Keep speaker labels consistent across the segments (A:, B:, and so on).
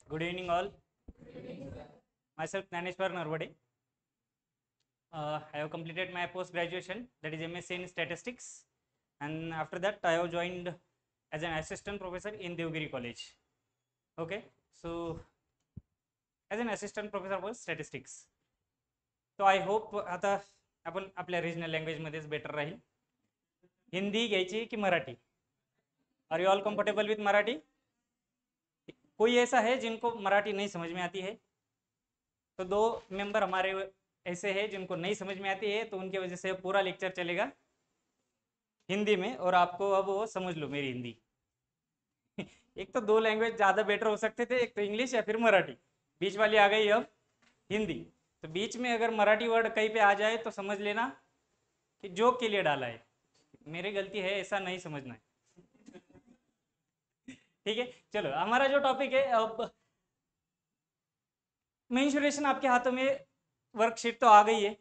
A: Good evening, all. Myself Naneshwar Narvade. I have completed my post graduation, that is MSc in Statistics, and after that I have joined as an assistant professor in Devgiri College. Okay, so as an assistant professor for statistics. तो I hope आता आपण आपल्या regional लँग्वेजमध्येच better राहील. हिंदी घ्यायची की Marathi? Are you all comfortable with Marathi? कोई ऐसा है जिनको मराठी नहीं समझ में आती है? तो दो मेंबर हमारे ऐसे हैं जिनको नहीं समझ में आती है, तो उनकी वजह से पूरा लेक्चर चलेगा हिंदी में, और आपको अब वो समझ लो मेरी हिंदी. एक तो दो लैंग्वेज ज़्यादा बेटर हो सकते थे, एक तो इंग्लिश या फिर मराठी. बीच वाली आ गई अब हिंदी. तो बीच में अगर मराठी वर्ड कहीं पे आ जाए तो समझ लेना कि जोक के लिए डाला है. मेरी गलती है, ऐसा नहीं समझना है. ठीक है, चलो हमारा जो टॉपिक है अब मेंसुरेशन. आपके हाथों में वर्कशीट तो आ गई है.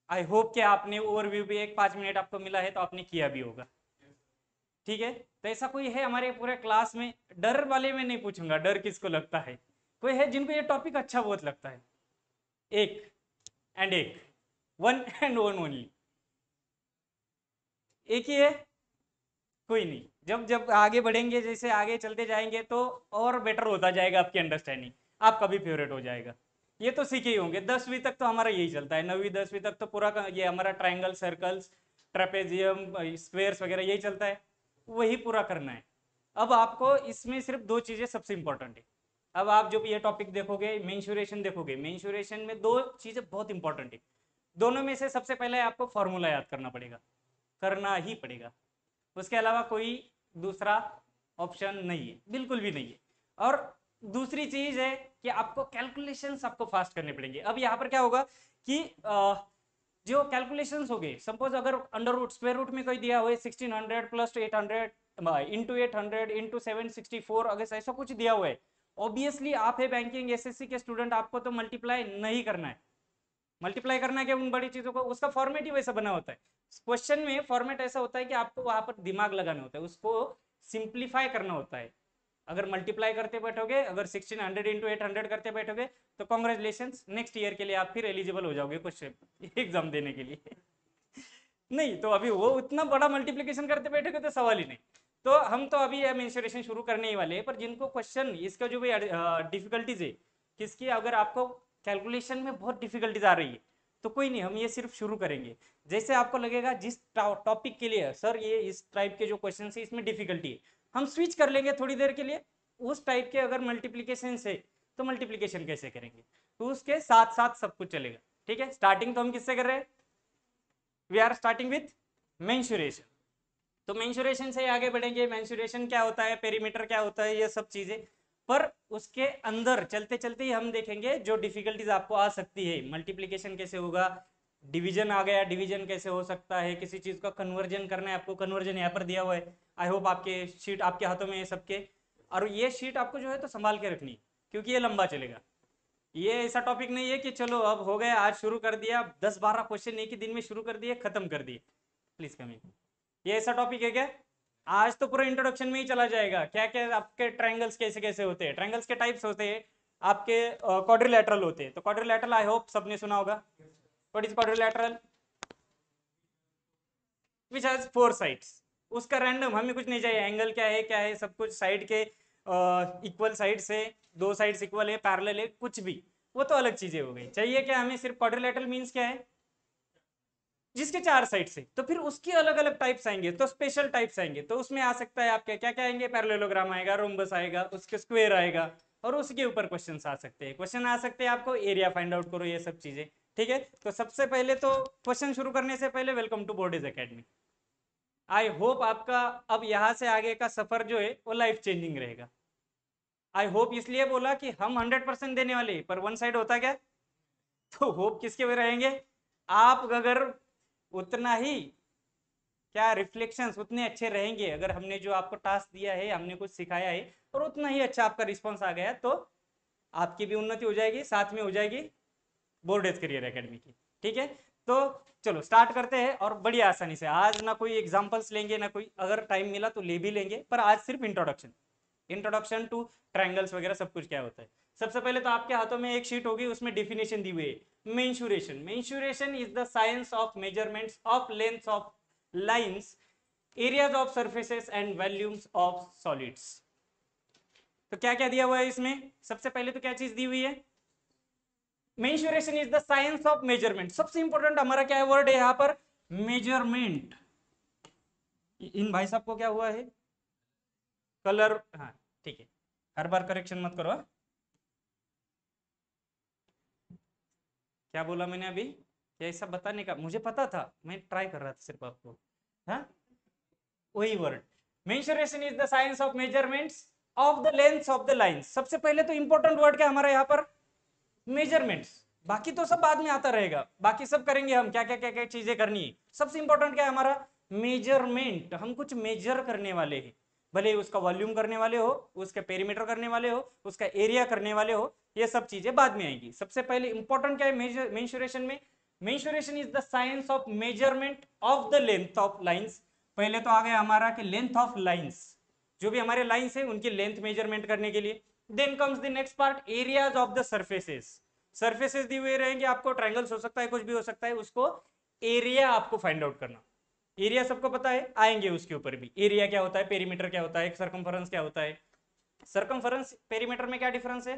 A: आई होप कि आपने ओवरव्यू भी 5 मिनट आपको मिला है तो आपने किया भी होगा. ठीक है, तो ऐसा कोई है हमारे पूरे क्लास में? डर वाले में नहीं पूछूंगा, डर किसको लगता है. कोई है जिनको ये टॉपिक अच्छा बहुत लगता है? एक वन एंड वन ओनली. एक ही है? कोई नहीं. जब जब आगे बढ़ेंगे, जैसे आगे चलते जाएंगे तो और बेटर होता जाएगा आपकी अंडरस्टैंडिंग, आपका भी फेवरेट हो जाएगा. ये तो सीखे ही होंगे. 10वीं तक तो हमारा यही चलता है, 9वीं 10वीं तक तो पूरा ये हमारा ट्राइंगल, सर्कल्स, ट्रेपेजियम, स्क्वेयर्स वगैरह यही चलता है, वही पूरा करना है. अब आपको इसमें सिर्फ दो चीज़ें सबसे इंपॉर्टेंट है. अब आप जो भी ये टॉपिक देखोगे, मेंसुरेशन देखोगे, मेंसुरेशन में दो चीज़ें बहुत इंपॉर्टेंट है. दोनों में से सबसे पहले आपको फॉर्मूला याद करना पड़ेगा, करना ही पड़ेगा. उसके अलावा कोई दूसरा ऑप्शन नहीं है, बिल्कुल भी नहीं है. और दूसरी चीज है कि आपको कैलकुलेशंस आपको फास्ट करने पड़ेंगे. अब यहाँ पर क्या होगा कि जो कैलकुलेशंस हो गए, सपोज अगर अंडर रूट, स्क्वायर रूट में कोई दिया हुआ है 1600 प्लस 800 इंटू 800 इंटू 764, अगर ऐसा कुछ दिया हुआ है, ऑब्वियसली आप है बैंकिंग एसएससी के स्टूडेंट, आपको तो मल्टीप्लाई नहीं करना है. मल्टीप्लाई करना है क्या उन बड़ी चीजों को? उसका फॉर्मेट ही वैसा बना होता है. क्वेश्चन में फॉर्मेट ऐसा होता है कि आपको वहां पर दिमाग लगाना होता है, उसको सिंप्लीफाई करना होता है. अगर मल्टीप्लाई करते बैठोगे, अगर 1600 इंटू 800 करते बैठोगे, तो कॉन्ग्रेचुलेशन, नेक्स्ट ईयर के लिए आप फिर एलिजिबल हो जाओगे क्वेश्चन एग्जाम देने के लिए. नहीं तो अभी वो उतना बड़ा मल्टीप्लीकेशन करते बैठोगे तो सवाल ही नहीं. तो हम तो अभी मेंसुरेशन शुरू करने ही वाले हैं, पर जिनको क्वेश्चन इसका जो भी डिफिकल्टीज है, किसकी अगर आपको कैलकुलेशन में बहुत डिफिकल्टीज आ रही है, तो कोई नहीं, हम ये सिर्फ शुरू करेंगे. जैसे आपको लगेगा जिस टॉपिक के लिए सर ये इस टाइप के जो क्वेश्चन है इसमें डिफिकल्टी है, हम स्विच कर लेंगे थोड़ी देर के लिए. उस टाइप के अगर मल्टीप्लीकेशन है तो मल्टीप्लीकेशन कैसे करेंगे, तो उसके साथ साथ सब कुछ चलेगा. ठीक है, स्टार्टिंग तो हम किससे कर रहे हैं? We are starting with mensuration. तो मेंसुरेशन से आगे बढ़ेंगे. मेंसुरेशन क्या होता है, पेरीमीटर क्या होता है, ये सब चीजें. पर उसके अंदर चलते चलते ही हम देखेंगे जो डिफिकल्टीज आपको आ सकती है. मल्टीप्लीकेशन कैसे होगा, डिवीजन आ गया, डिवीजन कैसे हो सकता है, किसी चीज का कन्वर्जन करना है आपको, कन्वर्जन यहाँ पर दिया हुआ है. आई होप आपके शीट आपके हाथों में है सबके, और ये शीट आपको जो है तो संभाल के रखनी, क्योंकि ये लंबा चलेगा. ये ऐसा टॉपिक नहीं है कि चलो अब हो गया, आज शुरू कर दिया, 10-12 क्वेश्चन एक ही दिन में शुरू कर दिए, खत्म कर दिए. Please coming. ये ऐसा टॉपिक है क्या? आज तो पूरा इंट्रोडक्शन में ही चला जाएगा. क्या क्या आपके ट्रायंगल्स कैसे कैसे होते हैं, ट्रायंगल्स के टाइप्स होते हैं, आपके क्वाड्रिलैटरल होते हैं. तो क्वाड्रिलैटरल आई होप सबने सुना होगा. What is quadrilateral? Which has 4 sides. उसका रैंडम, हमें कुछ नहीं चाहिए, एंगल क्या है क्या है, सब कुछ साइड के इक्वल साइड से, दो साइड्स इक्वल है, पैरेलल है, कुछ भी, वो तो अलग चीजें हो गई. चाहिए क्या हमें? सिर्फ क्वाड्रिलैटरल मींस क्या है? जिसके 4 साइड से. तो फिर उसके अलग अलग टाइप्स आएंगे, तो स्पेशल टाइप्स आएंगे. तो उसमें आ सकता है आपके क्या क्या आएंगे? पैरेललोग्राम आएगा, रोम्बस आएगा, उसके स्क्वायर आएगा, और उसके ऊपर क्वेश्चन आ सकते हैं. क्वेश्चन आ सकते हैं आपको, एरिया फाइंड आउट करो, ये सब चीजें. ठीक है, तो सबसे पहले तो क्वेश्चन शुरू करने से पहले वेलकम टू बोर्डेज एकेडमी. आई होप आपका अब यहाँ से आगे का सफर जो है वो लाइफ चेंजिंग रहेगा. आई होप इसलिए बोला कि हम 100% देने वाले, पर वन साइड होता क्या? तो होप किसके में रहेंगे? आप अगर उतना ही क्या रिफ्लेक्शंस उतने अच्छे रहेंगे, अगर हमने जो आपको टास्क दिया है, हमने कुछ सिखाया है, और उतना ही अच्छा आपका रिस्पॉन्स आ गया, तो आपकी भी उन्नति हो जाएगी, साथ में हो जाएगी बोर्डेज करियर एकेडमी की. ठीक है, तो चलो स्टार्ट करते हैं. और बड़ी आसानी से, आज ना कोई एग्जांपल्स लेंगे ना कोई, अगर टाइम मिला तो ले भी लेंगे, पर आज सिर्फ इंट्रोडक्शन टू ट्रायंगल्स वगैरह सब कुछ क्या होता है. सबसे पहले तो आपके हाथों में एक शीट होगी, उसमें डेफिनेशन दी हुई है। Mensuration, mensuration is the science of measurements of length of lines, areas of surfaces and volumes of solids. तो क्या क्या दिया हुआ है इसमें? सबसे पहले तो क्या चीज दी हुई है? Mensuration is the science of measurement. सबसे इंपॉर्टेंट हमारा क्या है वर्ड है यहां पर? मेजरमेंट। इन भाई साहब को क्या हुआ है? कलर, हाँ ठीक है, हर बार करेक्शन मत करो। क्या बोला मैंने अभी? क्या सब बताने का मुझे पता था, मैं ट्राई कर रहा था सिर्फ आपको। हाँ, वही word. Mensuration is the science of measurements of the length of the lines. सबसे पहले तो इंपॉर्टेंट वर्ड क्या हमारा यहाँ पर? मेजरमेंट्स। बाकी तो सब बाद में आता रहेगा, बाकी सब करेंगे हम, क्या क्या क्या क्या चीजें करनी है। सबसे इंपॉर्टेंट क्या है हमारा? मेजरमेंट। हम कुछ मेजर करने वाले हैं, भले उसका वॉल्यूम करने वाले हो, उसका पेरीमीटर करने वाले हो, उसका एरिया करने वाले हो, ये सब चीजें बाद में आएंगी। सबसे पहले इंपॉर्टेंट क्या है मेंसुरेशन में? Mensuration is the science of measurement of the length of lines. पहले तो आ गया हमारा कि लेंथ ऑफ लाइंस, जो भी हमारे लाइंस है उनकी लेंथ मेजरमेंट करने के लिए। Then comes the next part, areas of the surfaces. Surfaces दी हुए रहेंगे आपको, ट्रायंगल्स हो सकता है, कुछ भी हो सकता है, उसको एरिया आपको फाइंड आउट करना। एरिया सबको पता है, आएंगे उसके ऊपर भी। एरिया क्या होता है, पेरीमीटर क्या होता है, सर्कमफरेंस क्या होता है। सर्कमफरेंस पेरीमीटर में क्या डिफरेंस है?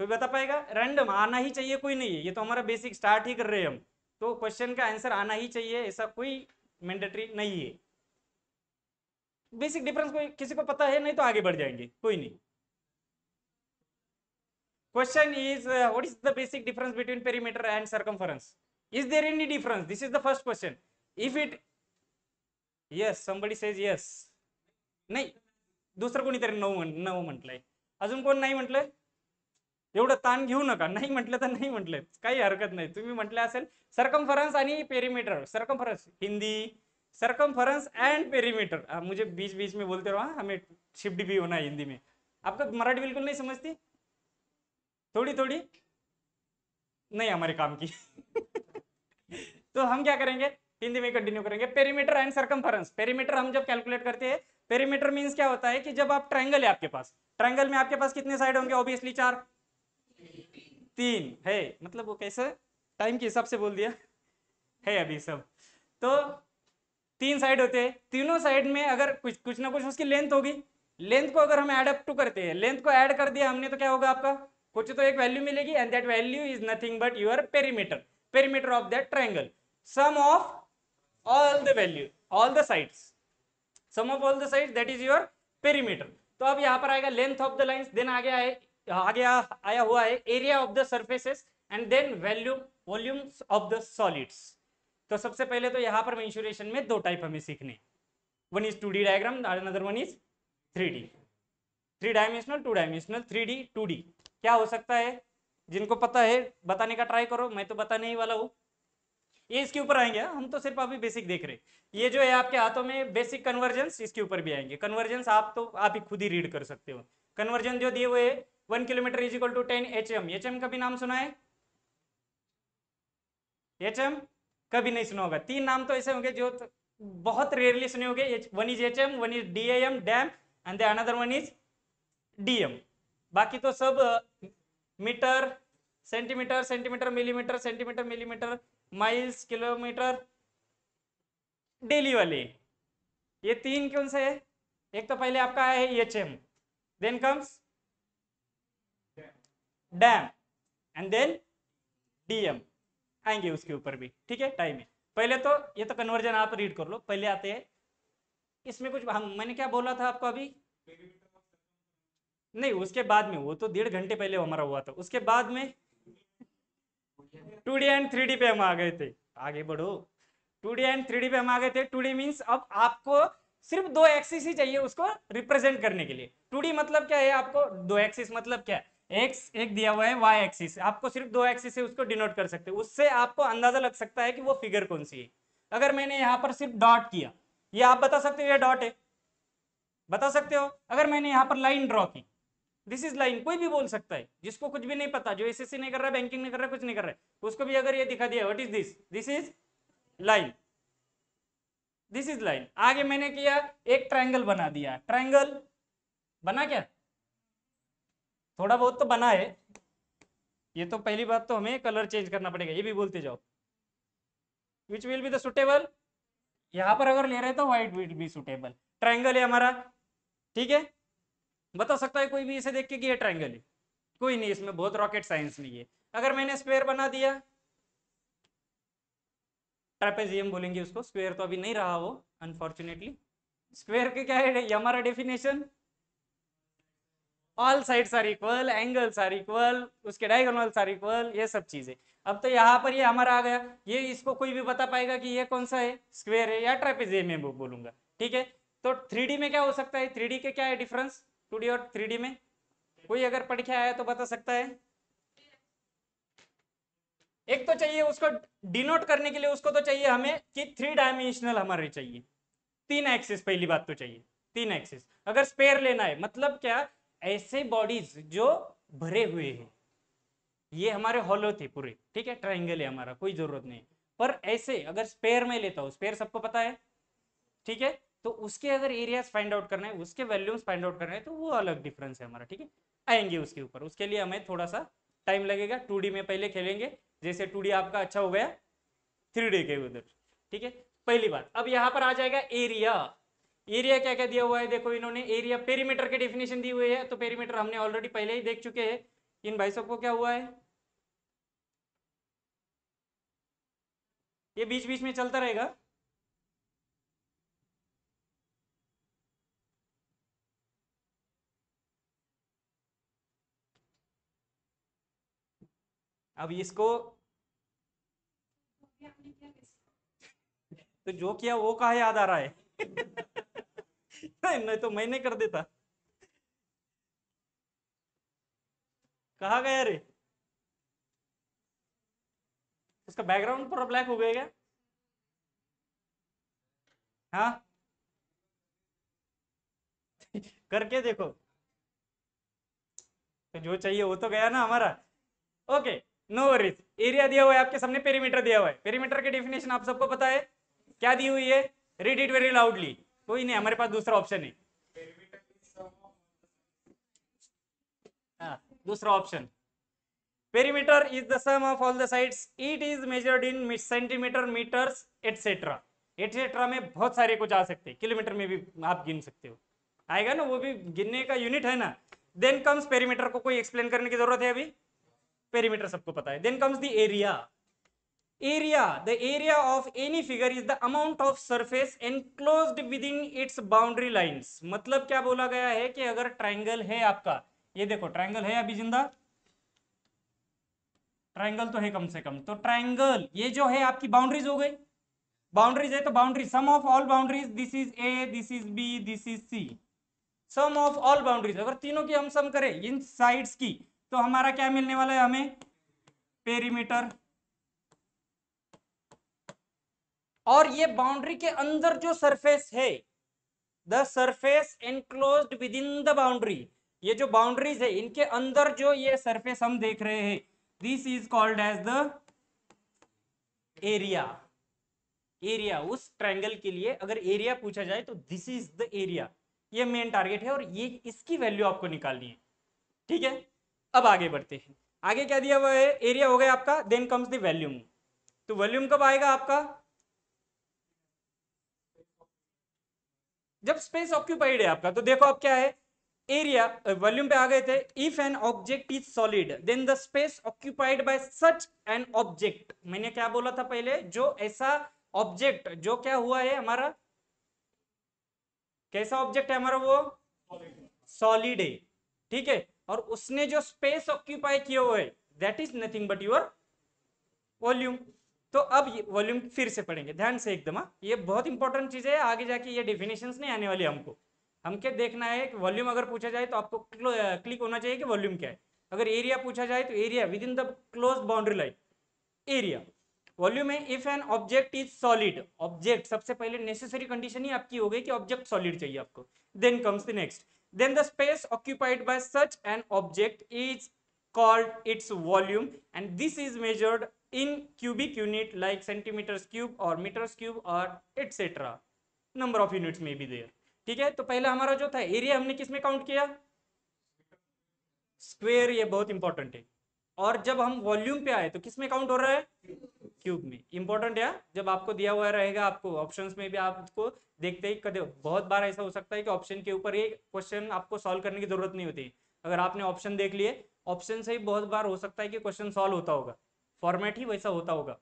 A: कोई बता पाएगा? रैंडम आना ही चाहिए, कोई नहीं है, ये तो हमारा बेसिक स्टार्ट ही कर रहे हैं हम, तो क्वेश्चन का आंसर आना ही चाहिए, ऐसा कोई मैंडेटरी नहीं है। बेसिक डिफरेंस कोई किसी को पता है? नहीं तो आगे बढ़ जाएंगे, कोई नहीं। Question is what is the basic difference between perimeter and circumference? Is there any difference? This is the first question. If it yes, somebody says yes. नाही, दुसरं कोणीतरी नऊ म्हटलंय. अजून कोण नाही म्हटलंय? एवढं ताण घेऊ नका, नाही म्हटलं तर नाही म्हटलंय, काही हरकत नाही. तुम्ही म्हटलं असेल सर्कमफरन्स आणि perimeter. Circumference Hindi, circumference and perimeter. मुझे बीच बीच में बोलते रहो, हमें शिफ्ट भी होना है हिंदी में। आपको मराठी बिल्कुल नहीं समझती? थोड़ी थोड़ी नहीं हमारे काम की। तो हम क्या करेंगे, हिंदी में कंटिन्यू करेंगे। Perimeter and circumference. पेरीमीटर हम जब कैलकुलेट करते हैं, पेरीमीटर मींस क्या होता है कि जब आप ट्रायंगल है आपके पास, ट्रायंगल में आपके पास कितने साइड होंगे? ऑब्वियसली 4, 3 है, मतलब वो कैसे टाइम के हिसाब से बोल दिया है अभी सब। तो 3 साइड होते हैं, तीनों साइड में अगर कुछ कुछ ना कुछ उसकी लेंथ होगी। लेंथ को अगर हम ऐड अप टू करते हैं, लेंथ को ऐड कर दिया हमने, तो क्या होगा आपका? कुछ तो एक वैल्यू मिलेगी, and that value is nothing but your perimeter, perimeter of that triangle, sum of all the value, all the sides, sum of all the sides, that is your perimeter। तो अब यहां पर आएगा length of the lines, then आगे आया हुआ है area of the surfaces, and then volumes of the solids. तो सबसे पहले तो यहां पर मेंसुरेशन में दो टाइप हमें सीखने, one is 2D diagram, another one is 3D। 3 dimensional, 2 dimensional, 3D 2D। क्या हो सकता है? जिनको पता है बताने का ट्राई करो, मैं तो बताने ही वाला हूं। ये इसके ऊपर आएंगे, हम तो सिर्फ अभी बेसिक देख रहे। ये जो है आपके हाथों में बेसिक कन्वर्जेंस, इसके ऊपर भी आएंगे। कन्वर्जेंस आप तो आप ही खुद ही रीड कर सकते हो। कन्वर्जन जो दिए हुए 1 kilometre is equal to 10 HM। HM का भी नाम सुना है? HM कभी नहीं सुना होगा। 3 नाम तो ऐसे होंगे जो तो बहुत रेयरली सुने होंगे। One is HM, one is DAM dam, and the another one is DM। बाकी तो सब metre, centimetre, centimetre millimetre, centimetre millimetre, miles, kilometre, daily वाले। ये 3 कौन से है? एक तो पहले आपका है HM, then comes dam, and then DM आएंगे उसके ऊपर भी, ठीक है, टाइम है। पहले तो ये तो कन्वर्जन आप रीड कर लो, पहले आते हैं इसमें कुछ हम, मैंने क्या बोला था आपको अभी? नहीं, उसके बाद में, वो तो 1.5 घंटे पहले हमारा हुआ था, उसके बाद में 2D एंड 3D पे हम आ गए थे। आगे बढ़ो। 2D एंड 3D पे हम आ गए थे। 2D मीन्स अब आपको सिर्फ 2 एक्सिस ही चाहिए उसको रिप्रेजेंट करने के लिए। 2D मतलब क्या है? आपको 2 एक्सिस मतलब क्या है? एक्स एक दिया हुआ है, वाई एक्सिस, आपको सिर्फ 2 एक्सिस से उसको डिनोट कर सकते हो। उससे आपको अंदाजा लग सकता है कि वो फिगर कौन सी है। अगर मैंने यहाँ पर सिर्फ डॉट किया, ये आप बता सकते हो ये डॉट है, बता सकते हो। अगर मैंने यहाँ पर लाइन ड्रॉ की, दिस इज लाइन, कोई भी बोल सकता है, जिसको कुछ भी नहीं पता, जो एसएससी नहीं कर रहा है, बैंकिंग नहीं कर रहा है, कुछ नहीं कर रहा है, उसको भी अगर ये दिखा दिया what is this, this is line, this is line. आगे मैंने किया एक ट्रायंगल बना दिया, ट्रायंगल बना क्या? थोड़ा बहुत तो बना है। ये तो पहली बात तो हमें कलर चेंज करना पड़ेगा, ये भी बोलते जाओ। Which will be the suitable, यहाँ पर अगर ले रहे हैं तो white will be suitable. Triangle है हमारा, ठीक है। बता सकता है कोई भी इसे देख के कि ये ट्राइंगल है? कोई नहीं, इसमें बहुत रॉकेट साइंस नहीं है। अगर मैंने स्क्वायर बना दिया, ट्रेपेजियम बोलेंगे उसको, स्क्वायर तो अभी नहीं रहा वो अनफॉर्चुनेटली। स्क्वायर के क्या है ये हमारा definition? All sides are equal, angles are equal, उसके डायगोनल्स आर इक्वल, ये सब चीजें। अब तो यहाँ पर ये हमारा आ गया। ये इसको कोई भी बता पाएगा कि ये कौन सा है, स्क्वायर है या ट्रेपेजियम है बोलूंगा, ठीक है। तो 3D में क्या हो सकता है, 3D के क्या है डिफरेंस 2D और 3D में? कोई अगर पढ़ के आया तो बता सकता है? एक तो चाहिए उसको डिनोट करने के लिए, उसको तो चाहिए हमें कि 3 डायमेंशनल हमारे चाहिए, 3 एक्सिस, पहली बात तो चाहिए 3 एक्सिस। अगर स्पेयर लेना है मतलब क्या, ऐसे बॉडीज जो भरे हुए हैं, ये हमारे हॉलो थे पूरे, ठीक है, ट्राइंगल है हमारा, कोई जरूरत नहीं। पर ऐसे अगर स्पेयर में लेता हूं, स्पेयर सबको पता है, ठीक है, तो उसके अगर एरियाज फाइंड आउट करना है, उसके वैल्यूज फाइंड आउट करना है, तो वो अलग डिफरेंस है हमारा, ठीक है। आएंगे उसके ऊपर, उसके लिए हमें थोड़ा सा टाइम लगेगा। 2D में पहले खेलेंगे, जैसे 2D आपका अच्छा हो गया 3D के उधर, ठीक है। पहली बात, अब यहाँ पर आ जाएगा एरिया। एरिया क्या क्या दिया हुआ है, देखो इन्होंने एरिया पेरीमीटर के डेफिनेशन दी हुई है, तो पेरीमीटर हमने ऑलरेडी पहले ही देख चुके हैं। इन भाई सबको क्या हुआ है, ये बीच बीच में चलता रहेगा। अब इसको तो जो किया वो कहा याद आ रहा है? नहीं तो मैं नहीं कर देता। कहा गया रे? उसका बैकग्राउंड पूरा ब्लैक हो गया क्या? हाँ, करके देखो। तो जो चाहिए वो तो गया ना हमारा। Okay, no worries. एरिया दिया हुआ है आपके सामने, पेरीमीटर दिया हुआ है। पेरीमीटर की डेफिनेशन आप सबको पता है, क्या दी हुई है? Read it very loudly. कोई नहीं, हमारे पास दूसरा ऑप्शन है। हाँ, दूसरा option, perimeter is the sum of all the sides, it is measured in centimetre, metres etcetera. Etcetera में बहुत सारे कुछ आ सकते हैं, किलोमीटर में भी आप गिन सकते हो, आएगा ना, वो भी गिनने का यूनिट है ना। देन कम्स पेरीमीटर, को कोई एक्सप्लेन करने की जरूरत है अभी? पेरीमीटर सबको पता है। Then comes the area. Area, the area of any figure is the amount of surface enclosed with in its boundary lines. मतलब क्या बोला गया है कि अगर ट्राइंगल है आपका, ये देखो ट्राइंगल है अभी जिंदा, ट्राइंगल तो है कम से कम, तो ट्राइंगल ये जो है आपकी बाउंड्रीज हो गई। बाउंड्रीज है तो boundary, sum of all boundaries, this is A, this is B, this is C. Sum of all boundaries, अगर तीनों की हम सम करें इन साइड्स की, तो हमारा क्या मिलने वाला है हमें? पेरीमीटर। और ये बाउंड्री के अंदर जो सरफेस है, the surface enclosed with in the boundary, ये जो बाउंड्रीज है इनके अंदर जो ये सरफेस हम देख रहे हैं, this is called as the area. Area उस ट्रायंगल के लिए अगर एरिया पूछा जाए तो दिस इज द एरिया, ये मेन टारगेट है और ये इसकी वैल्यू आपको निकालनी है, ठीक है। अब आगे बढ़ते हैं। आगे क्या दिया हुआ है, एरिया हो गया आपका, देन कम्स द वॉल्यूम। तो वॉल्यूम कब आएगा आपका? जब स्पेस ऑक्यूपाइड है आपका। तो देखो अब क्या है, एरिया वॉल्यूम पे आ गए थे। If an object is solid then the space occupied by such an object, मैंने क्या बोला था पहले, जो ऐसा ऑब्जेक्ट जो क्या हुआ है हमारा, कैसा ऑब्जेक्ट है हमारा वो? सॉलिड है, ठीक है। और उसने जो स्पेस ऑक्यूपाई किया हुआ है, that is nothing but your volume. तो अब ये वॉल्यूम फिर से पढ़ेंगे ध्यान से एकदम, हाँ? ये बहुत इंपॉर्टेंट चीज है, आगे जाके ये डेफिनेशंस नहीं आने वाली हमको। हम क्या देखना है कि वॉल्यूम अगर पूछा जाए तो आपको क्लिक होना चाहिए कि वॉल्यूम क्या है। अगर एरिया पूछा जाए तो area within the close boundary line, area. Volume है if an object is solid, object सबसे पहले नेसेसरी कंडीशन ही आपकी हो गई कि ऑब्जेक्ट सॉलिड चाहिए आपको। Then comes the next, then the space occupied by such an object is called its volume and this is measured in cubic unit like centimeters cube or meters cube or etc. number of units may be there, ठीक है। तो पहला हमारा जो था area हमने किस में काउंट किया? स्क्वेयर ये बहुत इंपॉर्टेंट है। और जब हम वॉल्यूम पे आए तो किस में काउंट हो रहा है? क्यूब में। इंपॉर्टेंट है, जब आपको दिया हुआ रहेगा, आपको ऑप्शंस में भी आपको देखते ही कदे बहुत बार ऐसा हो सकता है कि ऑप्शन के ऊपर ये क्वेश्चन आपको सॉल्व करने की जरूरत नहीं होती। अगर आपने ऑप्शन देख लिए, ऑप्शन से ही बहुत बार हो सकता है कि क्वेश्चन सॉल्व होता होगा, फॉर्मेट ही वैसा होता होगा।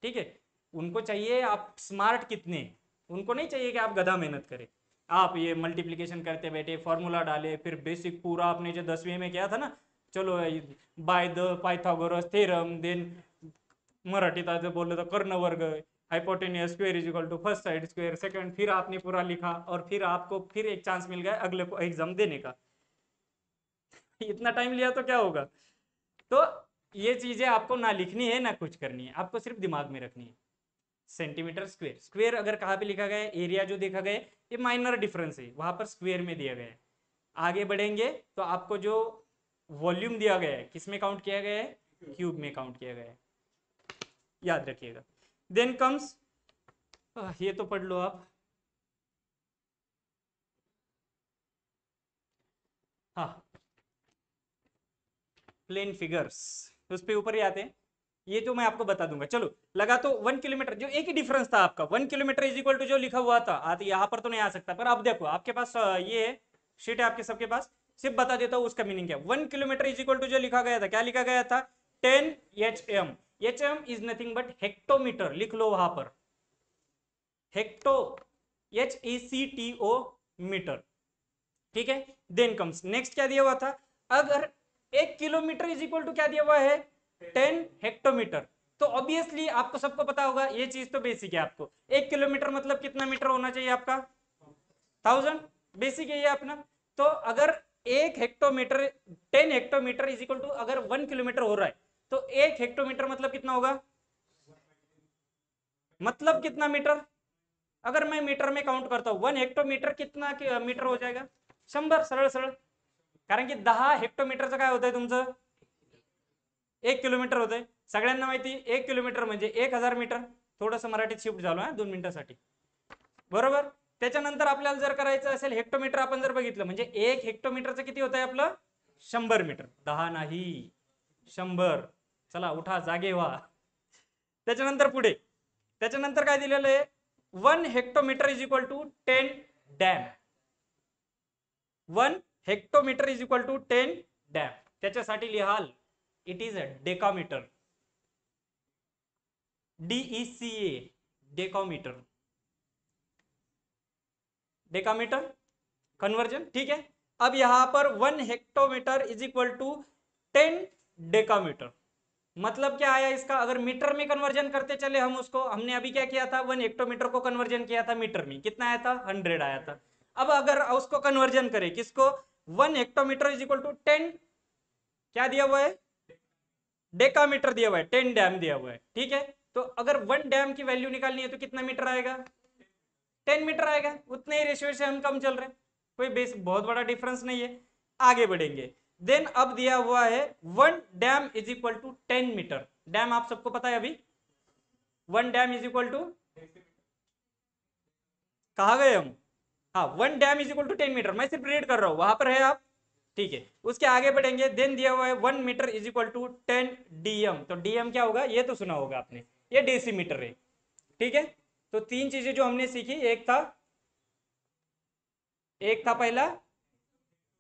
A: ठीक है, उनको चाहिए आप स्मार्ट कितने, उनको नहीं चाहिए कि आप गधा मेहनत करें। आप ये मल्टीप्लिकेशन करते बैठे, फॉर्मूला डाले, फिर बेसिक पूरा आपने जो 10वीं में किया था ना, चलो by the Pythagoras theorem, then मराठीत आज बोललो तर कर्ण वर्ग, hypotenuse square is equal to first side square second, फिर आपने पूरा लिखा और फिर आपको फिर एक चांस मिल गया अगले एग्जाम देने का। इतना टाइम लिया तो क्या होगा? तो ये चीजें आपको ना लिखनी है ना कुछ करनी है, आपको सिर्फ दिमाग में रखनी है। सेंटीमीटर स्क्वेयर, स्क्वेयर अगर कहाँ पे लिखा गया है, एरिया जो देखा गया है ये माइनर डिफरेंस है, वहां पर स्क्वेयर में दिया गया है। आगे बढ़ेंगे तो आपको जो वॉल्यूम दिया गया है किस में काउंट किया गया है? क्यूब में काउंट किया गया है, याद रखिएगा। देन कम्स, ये तो पढ़ लो आप। हाँ, प्लेन फिगर्स, उस पे ऊपर ही आते हैं। ये तो मैं आपको बता दूंगा। चलो लगा तो 1 किलोमीटर, जो एक ही डिफरेंस था आपका, 1 किलोमीटर इज इक्वल टू जो लिखा हुआ था, यहाँ पर तो नहीं आ सकता, पर आप देखो आपके पास ये शीट है आपके सबके पास, सिर्फ बता देता हूँ उसका मीनिंग क्या। 1 किलोमीटर इज इक्वल टू जो लिखा गया था, क्या लिखा गया था? 10 HM। HM is nothing but hectometre, लिख लो वहां पर, हेक्टो, HECTO मीटर। ठीक है, देन कम्स नेक्स्ट, क्या दिया हुआ था? अगर 1 किलोमीटर इज इक्वल टू क्या दिया हुआ है? 10 हेक्टोमीटर। तो ऑब्वियसली आपको सबको पता होगा, ये चीज तो बेसिक है आपको, 1 किलोमीटर मतलब कितना मीटर होना चाहिए आपका? 1000। बेसिक है ये अपना। तो अगर 1 hectometre, 10 hectometre is equal to अगर 1 किलोमीटर हो रहा है, तो 1 हेक्टोमीटर मतलब कितना होगा? मतलब कितना मीटर? अगर मैं मीटर में काउंट करता हूं, 1 हेक्टोमीटर कितना मीटर हो जाएगा? 100, सरळ सरळ। कारण की 10 हेक्टोमीटरचं काय होतंय तुमचं? 1 किलोमीटर होतंय। सगळ्यांना माहिती 1 किलोमीटर म्हणजे 1000 मीटर। थोडंसं मराठीत शिफ्ट झालो 2 मिनिटांसाठी, बरोबर? त्याच्यानंतर आपल्याला जर करायचं असेल हेक्टोमीटर, आपण जर बघितलं म्हणजे 1 हेक्टोमीटरचं किती होतंय आपलं? 100 मीटर। 10 नाही, 100। चला उठा, जागे व्हा। त्याच्यानंतर पुढे, त्याच्यानंतर काय दिलेलं आहे? 1 hectometre is equal to 10 dam. 1 hectometre is equal to 10 dam. त्याच्यासाठी लिहाल it is a decametre, DECA, decametre, decametre conversion. ठीक है, अब यहां पर 1 hectometre is equal to 10 decametre. मतलब क्या आया इसका? अगर मीटर में कन्वर्जन करते चले हम उसको, हमने अभी क्या किया था? 1 हेक्टोमीटर को कन्वर्जन किया था मीटर में, कितना आया था? 100 आया था। अब अगर उसको कन्वर्जन करें किसको? 1 हेक्टोमीटर इज इक्वल टू 10, क्या दिया हुआ है? डेकामीटर दिया हुआ है, 10 डैम दिया हुआ है। ठीक है, तो अगर 1 डैम की वैल्यू निकालनी है तो कितना मीटर आएगा? 10 मीटर आएगा। उतने ही रेशियो से हम कम चल रहे हैं, कोई बेस बहुत बड़ा डिफरेंस नहीं है। आगे बढ़ेंगे, देन अब दिया हुआ है 1 dam is equal to 10 metre. Dam आप सबको पता है अभी, 1 डैम इज इक्वल टू, कहा गए हम? हाँ, 1 dam is equal to 10 metre, मैं सिर्फ रीड कर रहा हूं, वहां पर है आप। ठीक है, उसके आगे बढ़ेंगे, देन दिया हुआ है 1 metre is equal to 10 DM। तो डीएम क्या होगा? ये तो सुना होगा आपने, ये डेसीमीटर है। ठीक है, तो तीन चीजें जो हमने सीखी, एक था पहला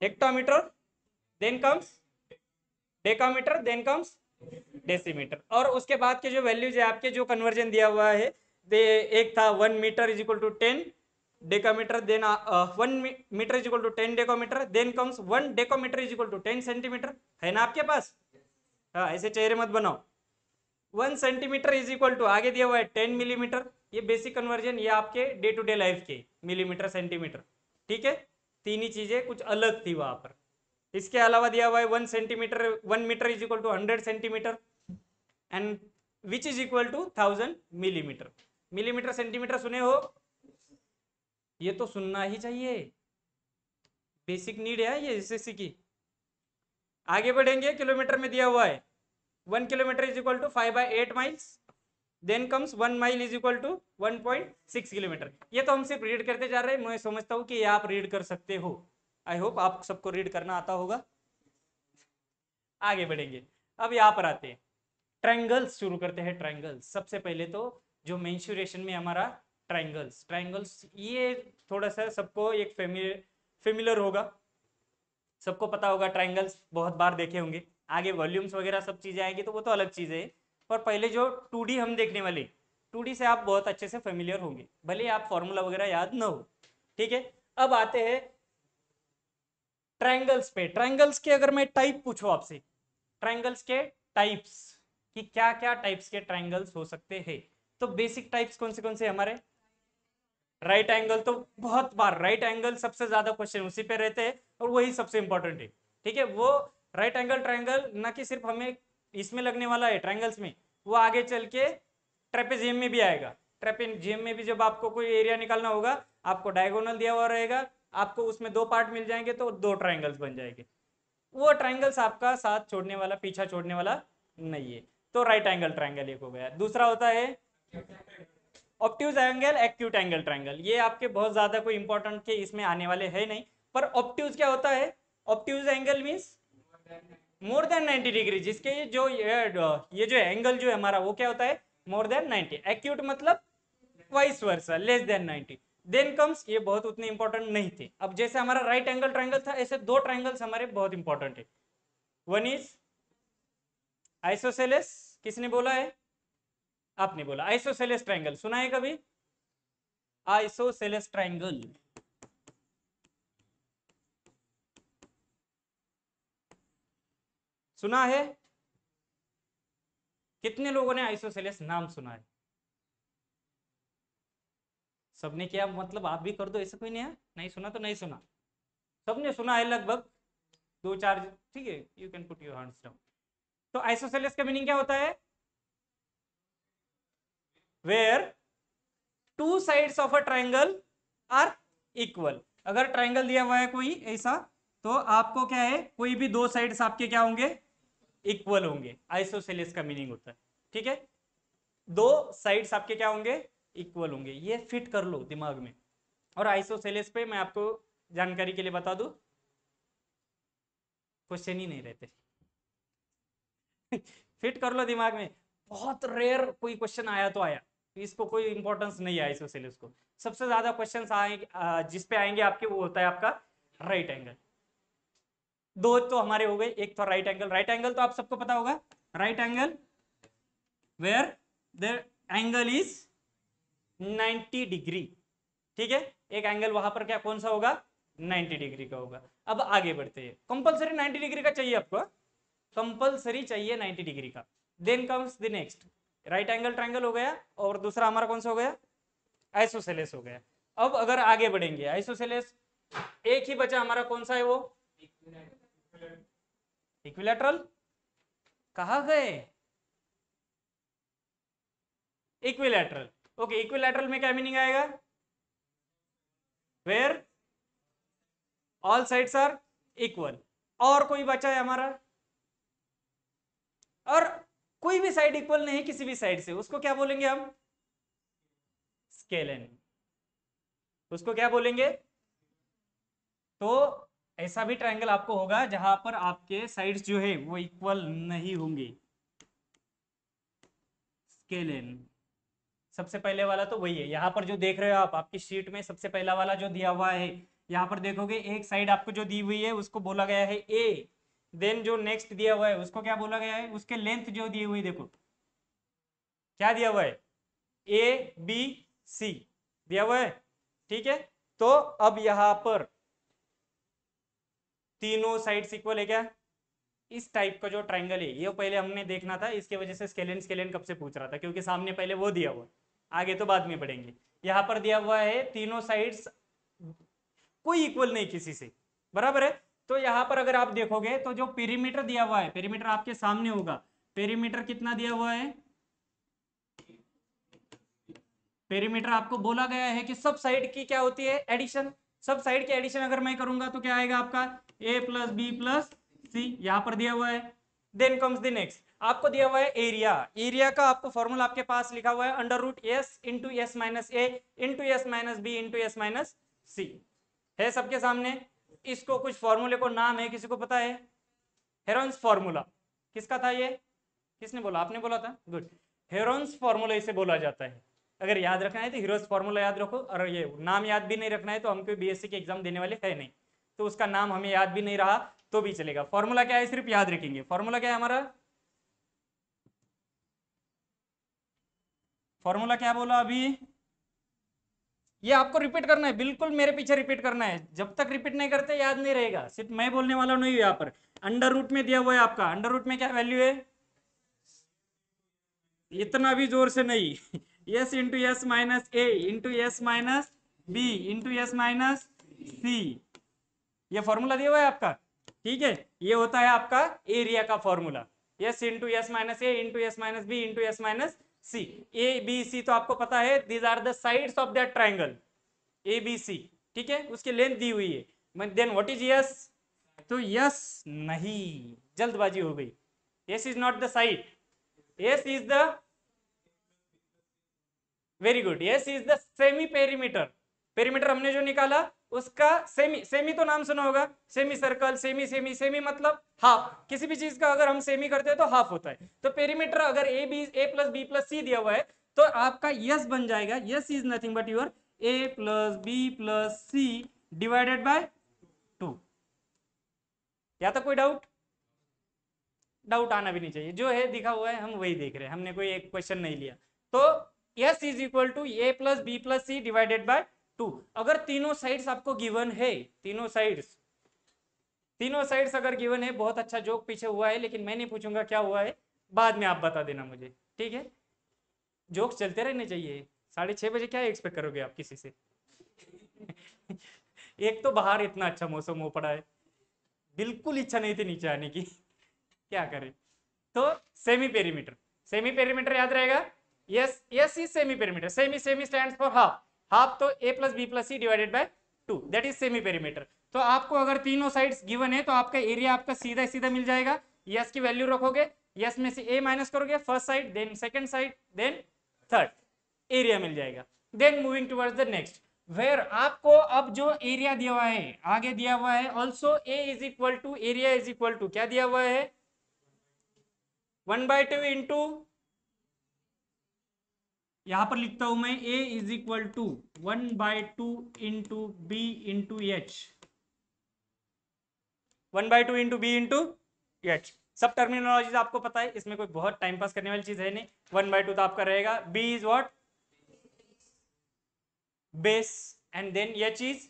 A: hectometre, then comes decametre, then comes decimetre, और उसके बाद के जो वैल्यूज है आपके, जो कन्वर्जन दिया हुआ है, एक था 1 metre is equal to 10 decametre, then 1 metre is equal to 10 decametre, then comes 1 decametre is equal to 10 centimetre. है ना आपके पास? हाँ, ऐसे चेहरे मत बनाओ। 1 सेंटीमीटर इज इक्वल टू आगे दिया हुआ है 10 मिलीमीटर। ये बेसिक कन्वर्जन, ये आपके डे टू डे लाइफ के मिलीमीटर सेंटीमीटर। ठीक है, तीन ही चीजें कुछ अलग थी वहां पर। इसके अलावा दिया हुआ है 1 centimetre, 1 metre is equal to 100 centimetre, and which is equal to 1000 millimetre. Millimetre centimetre सुने हो? ये तो सुनना ही चाहिए, बेसिक नीड है ये एसएससी की। आगे बढ़ेंगे, किलोमीटर में दिया हुआ है 1 kilometre is equal to 5/8 miles, then comes 1 mile is equal to 1.6 kilometre. ये तो हम सिर्फ रीड करते जा रहे हैं, मैं समझता हूँ कि ये आप रीड कर सकते हो। आई होप आप सबको रीड करना आता होगा। आगे बढ़ेंगे। अब यहाँ पर आते हैं, ट्रायंगल्स शुरू करते हैं। ट्रायंगल्स सबसे पहले तो जो मेंसुरेशन में हमारा ट्रायंगल्स, ट्रायंगल्स ये थोड़ा सा सबको एक फेमिलर होगा, सबको पता होगा, ट्रायंगल्स बहुत बार देखे होंगे। आगे वॉल्यूम्स वगैरह सब चीजें आएगी तो वो तो अलग चीज है, पर पहले जो 2D हम देखने वाले, 2D से आप बहुत अच्छे से फेमिलियर होंगे, भले आप फॉर्मूला वगैरह याद ना हो। ठीक है, अब आते हैं ट्रायंगल्स पे। ट्रायंगल्स के अगर मैं टाइप पूछूं आपसे, ट्रायंगल्स के टाइप्स, कि क्या क्या टाइप्स के ट्रायंगल्स हो सकते हैं, तो बेसिक टाइप्स कौन से हमारे? राइट एंगल, तो बहुत बार राइट एंगल सबसे ज्यादा क्वेश्चन उसी पे रहते हैं और वही सबसे इंपॉर्टेंट है। ठीक है, वो राइट एंगल ट्रायंगल ना कि सिर्फ हमें इसमें लगने वाला है ट्रायंगल्स में, वो आगे चल के ट्रेपेजियम में भी आएगा। ट्रेपेजियम में भी जब आपको कोई एरिया निकालना होगा, आपको डायगोनल दिया हुआ रहेगा, आपको उसमें दो पार्ट मिल जाएंगे तो दो ट्रायंगल्स बन जाएंगे। वो ट्रायंगल्स आपका साथ छोड़ने वाला, पीछा छोड़ने वाला नहीं है। तो राइट एंगल ट्रायंगल एक हो गया। दूसरा होता है obtuse angle, acute angle triangle. ये आपके बहुत ज्यादा कोई इंपॉर्टेंट के इसमें आने वाले है नहीं, पर ऑब्ट्यूज क्या होता है? Obtuse angle means more than 90 degree, जिसके ये जो एंगल जो है हमारा वो क्या होता है? More than 90। एक्यूट मतलब vice versa, less than 90। Then comes, ये बहुत उतने इंपॉर्टेंट नहीं थे। अब जैसे हमारा राइट एंगल ट्रायंगल था, ऐसे दो ट्रायंगल्स हमारे बहुत इंपॉर्टेंट है। वन इज आइसोसेलेस, किसने बोला है? आपने बोला। आइसोसेलेस ट्रायंगल सुना है कभी? आइसोसेलेस ट्रायंगल सुना है? कितने लोगों ने आइसोसेलेस नाम सुना है? सबने किया मतलब आप भी कर दो, ऐसा कोई नहीं है, नहीं सुना तो नहीं सुना, सबने सुना है लगभग, दो चार। ठीक है, you can put your hands down. तो आइसोसेलेस का मीनिंग क्या होता है? Where two sides of a triangle are equal. अगर ट्रायंगल दिया हुआ है कोई ऐसा, तो आपको क्या है, कोई भी दो साइड्स आपके क्या होंगे? इक्वल होंगे। आइसोसेलेस का मीनिंग होता है। ठीक है, दो साइड्स आपके क्या होंगे? इक्वल होंगे। ये फिट कर लो दिमाग में। और आइसोसेलेस पे मैं आपको जानकारी के लिए बता दूं, क्वेश्चन ही नहीं रहते। फिट कर लो दिमाग में, बहुत रेयर कोई क्वेश्चन आया तो आया, इसको कोई इंपॉर्टेंस नहीं है आइसोसेलेस को। सबसे ज्यादा क्वेश्चन आएंगे जिस पे आएंगे आपके, वो होता है आपका राइट एंगल। दो तो हमारे हो गए, एक तो राइट एंगल। राइट एंगल तो आप सबको पता होगा, right angle where the angle is 90 degree. ठीक है, एक एंगल वहां पर क्या कौन सा होगा? 90 डिग्री का होगा। अब आगे बढ़ते हैं, कंपलसरी 90 डिग्री का चाहिए आपको, कंपलसरी चाहिए 90 डिग्री का। Then comes the next, right angle triangle हो गया, और दूसरा हमारा कौन सा हो गया? आइसोसेलेस हो गया। अब अगर आगे बढ़ेंगे, आइसोसेलेस एक ही बचा हमारा, कौन सा है वो? इक्विलैटरल। कहा गए? इक्विलैटरल। ओके, इक्विलैटरल में क्या मीनिंग आएगा? Where all sides are equal. और कोई बचा है हमारा? और कोई भी साइड इक्वल नहीं किसी भी साइड से, उसको क्या बोलेंगे हम? स्केलन। उसको क्या बोलेंगे? तो ऐसा भी ट्रायंगल आपको होगा जहां पर आपके साइड्स जो है वो इक्वल नहीं होंगे, स्केलन। सबसे पहले वाला तो वही है, यहाँ पर जो देख रहे हो आप आपकी शीट में, सबसे पहला वाला जो दिया हुआ है, यहाँ पर देखोगे एक साइड आपको जो दी हुई है उसको बोला गया है ए। देन जो नेक्स्ट दिया हुआ है उसको क्या बोला गया है? उसके लेंथ जो दी हुई, देखो क्या दिया हुआ है, ए बी सी दिया हुआ है। ठीक है, तो अब यहां पर तीनों साइड्स इक्वल है क्या? इस टाइप का जो ट्राइंगल है ये पहले हमने देखना था, इसके वजह से स्केलेन स्केलेन कब से पूछ रहा था, क्योंकि सामने पहले वो दिया हुआ, आगे तो बाद में बढ़ेंगे। यहाँ पर दिया हुआ है तीनों साइड्स कोई इक्वल नहीं किसी से, बराबर है। तो यहाँ पर अगर आप देखोगे तो जो पेरीमीटर दिया हुआ है, पेरीमीटर आपके सामने होगा, पेरीमीटर कितना दिया हुआ है? पेरीमीटर आपको बोला गया है कि सब साइड की क्या होती है? एडिशन। सब साइड की एडिशन अगर मैं करूंगा तो क्या आएगा आपका? a प्लस बी प्लस सी, यहां पर दिया हुआ है। देन कम्स द नेक्स्ट, आपको दिया हुआ है एरिया। एरिया का आपको फॉर्मूला आपके पास लिखा हुआ है under root S into S minus A into S minus B into S minus C, है सबके सामने। इसको कुछ फॉर्मूले को नाम है, किसी को पता है? हेरोन्स फॉर्मूला किसका था ये? किसने बोला? आपने बोला था, गुड। हेरोन्स फॉर्मूला इसे बोला जाता है। अगर याद रखना है तो हीरोज फॉर्मूला याद रखो, और ये नाम याद भी नहीं रखना है तो हम कोई बीएससी के एग्जाम देने वाले है नहीं, तो उसका नाम हमें याद भी नहीं रहा तो भी चलेगा। फॉर्मूला क्या है सिर्फ याद रखेंगे। फॉर्मूला क्या है हमारा? फॉर्मूला क्या बोला अभी? ये आपको रिपीट करना है, बिल्कुल मेरे पीछे रिपीट करना है। जब तक रिपीट नहीं करते याद नहीं रहेगा। सिर्फ मैं बोलने वाला नहीं हूं यहाँ पर। अंडर रूट में दिया हुआ है आपका। अंडर रूट में क्या वैल्यू है? इतना भी जोर से नहीं। S into S minus A into S minus B into S minus C, ये फॉर्मूला दिया हुआ है आपका। ठीक है, ये होता है आपका एरिया का formula. S into S minus A into S minus B into S minus C. A B C तो आपको पता है, these are the sides of that triangle A B C. ठीक है, उसकी लेंथ दी हुई है। Then what is S? तो यस नहीं, जल्दबाजी हो गई। S is not the side, S is the, very good, S is the semi perimeter. Perimeter हमने जो निकाला उसका सेमी, सेमी तो नाम सुना होगा, semi circle, semi semi semi मतलब हाफ। किसी भी चीज का अगर हम सेमी करते हैं तो हाफ होता है। तो पेरीमीटर अगर A B, A plus B plus C दिया हुआ है तो आपका यस बन जाएगा, S is nothing but your A plus B plus C divided by 2। या तो कोई डाउट? डाउट आना भी नहीं चाहिए, जो है दिखा हुआ है हम वही देख रहे हैं, हमने कोई एक क्वेश्चन नहीं लिया। तो S is equal to A plus B plus C divided by 2। अगर तीनों साइड्स आपको गिवन है, तीनों साइड्स, तीनों साइड्स अगर गिवन है, बहुत अच्छा जोक पीछे हुआ है लेकिन मैं नहीं पूछूंगा क्या हुआ है, बाद में आप बता देना मुझे, ठीक है? जोक्स चलते रहने चाहिए। 6:30 बजे क्या एक्सपेक्ट करोगे आप किसी से? एक तो बाहर इतना अच्छा मौसम हो पड़ा है, बिल्कुल इच्छा नहीं थी नीचे आने की। क्या करें? तो सेमी पेरीमीटर, सेमी पेरीमीटर याद रहेगा। S S is semi perimeter. Semi, semi stands for half, half तो A plus B plus C divided by 2, that is semi perimeter. तो आपको अगर तीनों साइड्स गिवन है तो आपका एरिया आपका सीधा सीधा मिल जाएगा। यस की वैल्यू रखोगे, यस में से ए माइनस करोगे, first side then second side then third, area मिल जाएगा। Then moving towards the next, where आपको अब जो एरिया दिया हुआ है, आगे दिया हुआ है also A is equal to area is equal to क्या दिया हुआ है? 1/2 इंटू, यहां पर लिखता हूं मैं a is equal to 1/2 into B into H, 1/2 into B into H. सब टर्मिनोलॉजीज आपको पता है, इसमें कोई बहुत टाइम पास करने वाली चीज है नहीं। 1/2 तो आपका रहेगा, b is what? Base, and then H is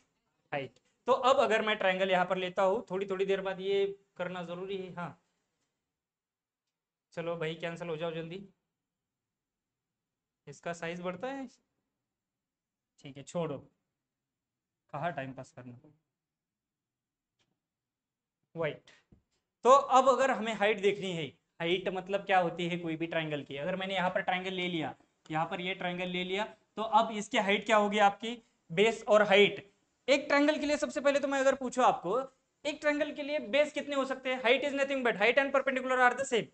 A: height. तो अब अगर मैं ट्राइंगल यहां पर लेता हूं, थोड़ी थोड़ी देर बाद ये करना जरूरी है, हाँ। चलो भाई कैंसिल हो जाओ जल्दी, इसका साइज बढ़ता है। ठीक है छोड़ो, कहाँ टाइम पास करना। वाइट। तो अब अगर हमें हाइट देखनी है, हाइट मतलब क्या होती है कोई भी ट्राइंगल की, अगर मैंने यहाँ पर ट्राइंगल ले लिया, यहाँ पर ये ट्राइंगल ले लिया, तो अब इसकी हाइट क्या होगी आपकी? बेस और हाइट। एक ट्राइंगल के लिए सबसे पहले तो मैं अगर पूछूं आपको, एक ट्राइंगल के लिए बेस कितने हो सकते हैं? Height is nothing but height and perpendicular are the same,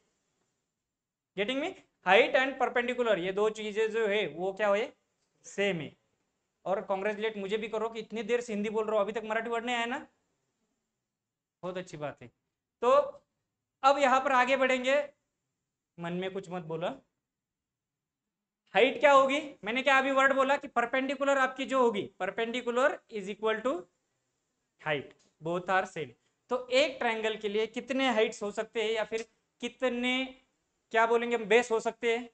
A: getting me? Height and perpendicular ये दो चीजें जो है वो क्या है? सेम है। और कॉन्ग्रेचुलेट मुझे भी करो कि इतनी देर से हिंदी बोल रहा हूँ, अभी तक मराठी वर्ड नहीं आया ना, बहुत अच्छी बात है। तो अब यहां पर आगे बढ़ेंगे, मन में कुछ मत बोला। हाइट क्या होगी? मैंने क्या अभी वर्ड बोला कि परपेंडिकुलर आपकी जो होगी, perpendicular is equal to height, both are same. तो एक ट्रायंगल के लिए कितने हाइट्स हो सकते हैं या फिर कितने, क्या बोलेंगे हम, बेस हो सकते हैं?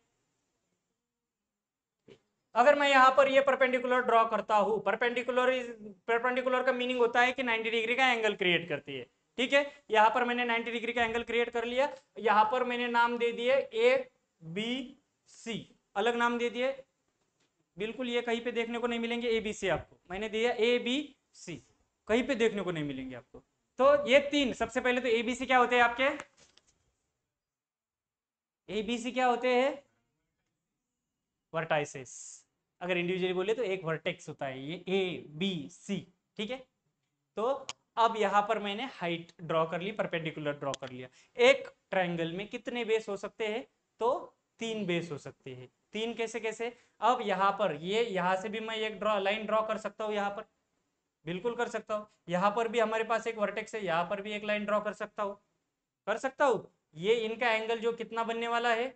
A: अगर मैं यहां पर ये परपेंडिकुलर ड्रॉ करता हूं, परपेंडिकुलर का मीनिंग होता है कि 90 डिग्री का एंगल क्रिएट करती है। ठीक है, यहां पर मैंने 90 डिग्री का एंगल क्रिएट कर लिया, यहां पर मैंने नाम दे दिए ए बी सी, अलग नाम दे दिए, बिल्कुल ये कहीं पे देखने को नहीं मिलेंगे ए बी सी, आपको मैंने दिया ए बी सी, कहीं पे देखने को नहीं मिलेंगे आपको। तो ये तीन, सबसे पहले तो ए बी सी क्या होते हैं आपके? ए बी सी क्या होते हैं? वर्टाइसेस। अगर इंडिविजुअली बोले तो एक वर्टेक्स होता है ये ए बी सी। ठीक है, तो अब यहां पर मैंने हाइट ड्रॉ कर ली, परपेंडिकुलर ड्रॉ कर लिया। एक ट्रायंगल में कितने बेस हो सकते हैं? तो 3 बेस हो सकते हैं। 3 कैसे कैसे? अब यहां पर ये, यहां से भी मैं एक लाइन ड्रॉ कर सकता हूं, यहां पर बिल्कुल कर सकता हूं। यहां पर भी हमारे पास एक वर्टेक्स है, यहां पर भी एक लाइन ड्रॉ कर सकता हूं। कर सकता हूं। ये इनका एंगल जो कितना बनने वाला है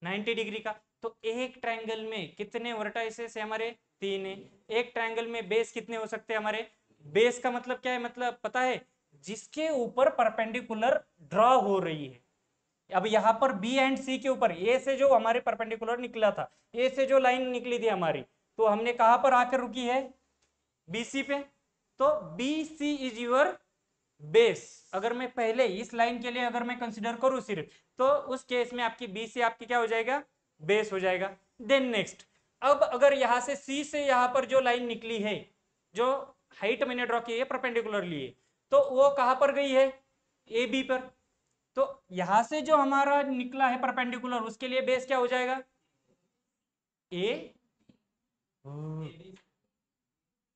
A: 90 डिग्री का। तो एक ट्रायंगल में कितने वर्टाइसेस है हमारे, 3 है। एक ट्रायंगल में बेस कितने हो सकते हैं हमारे, बेस का मतलब क्या है, मतलब पता है, जिसके ऊपर परपेंडिकुलर ड्रॉ हो रही है। अब यहाँ पर बी एंड सी के ऊपर ए से जो हमारे परपेंडिकुलर निकला था, ए से जो लाइन निकली थी हमारी, तो हमने कहां पर आकर रुकी है, बीसी पे। तो B C is your base. अगर मैं पहले इस लाइन के लिए अगर मैं कंसिडर करूं सिर्फ, तो उस केस में आपकी बी सी आपकी क्या हो जाएगा, बेस हो जाएगा। देन नेक्स्ट, अब अगर यहां से सी से यहां पर जो लाइन निकली है, जो हाइट मैंने ड्रॉ की है परपेंडिकुलरली है, तो वो कहां पर गई है, ए बी पर। तो यहां से जो हमारा निकला है परपेंडिकुलर, उसके लिए बेस क्या हो जाएगा, ए,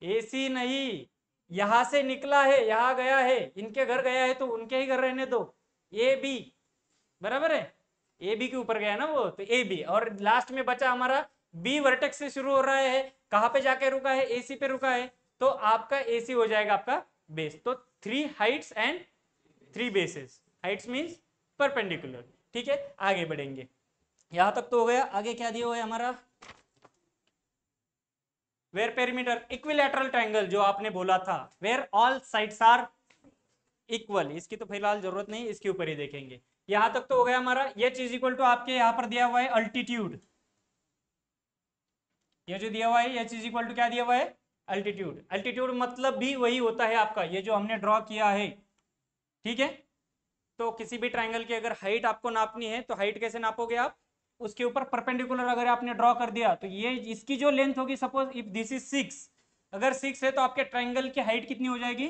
A: ए सी नहीं, यहां से निकला है यहां गया है, इनके घर गया है तो उनके ही घर रहने दो, ए बी, बराबर है, ए बी के ऊपर गया ना वो, तो ए बी, और लास्ट में बचा हमारा बी वर्टेक्स से शुरू हो रहा है, कहां पे जाके रुका है, ए सी पे रुका है, तो आपका ए सी हो जाएगा आपका बेस। तो 3 Heights and 3 bases, Heights means perpendicular. ठीक है, आगे बढ़ेंगे, यहां तक तो हो गया। आगे क्या दिया हुआ है हमारा, वेयर पेरीमीटर इक्विलैटरल ट्रायंगल जो आपने बोला था, where all sides are equal, इसकी तो फिलहाल जरूरत नहीं, इसके ऊपर ही देखेंगे। यहां तक तो हो गया हमारा। ये चीज इक्वल टू आपके यहां पर दिया हुआ है अल्टीट्यूड, ये जो दिया हुआ है ये चीज इक्वल टू क्या दिया हुआ है, अल्टीट्यूड। अल्टीट्यूड मतलब भी वही होता है आपका ये जो हमने ड्रॉ किया है, ठीक है। तो किसी भी ट्राइंगल की अगर हाइट आपको नापनी है तो हाइट कैसे नापोगे आप, उसके ऊपर परपेंडिकुलर अगर आपने ड्रॉ कर दिया, तो ये इसकी जो लेंथ होगी, सपोज इफ दिस इज 6, अगर 6 है तो आपके ट्राइंगल की हाइट कितनी हो जाएगी,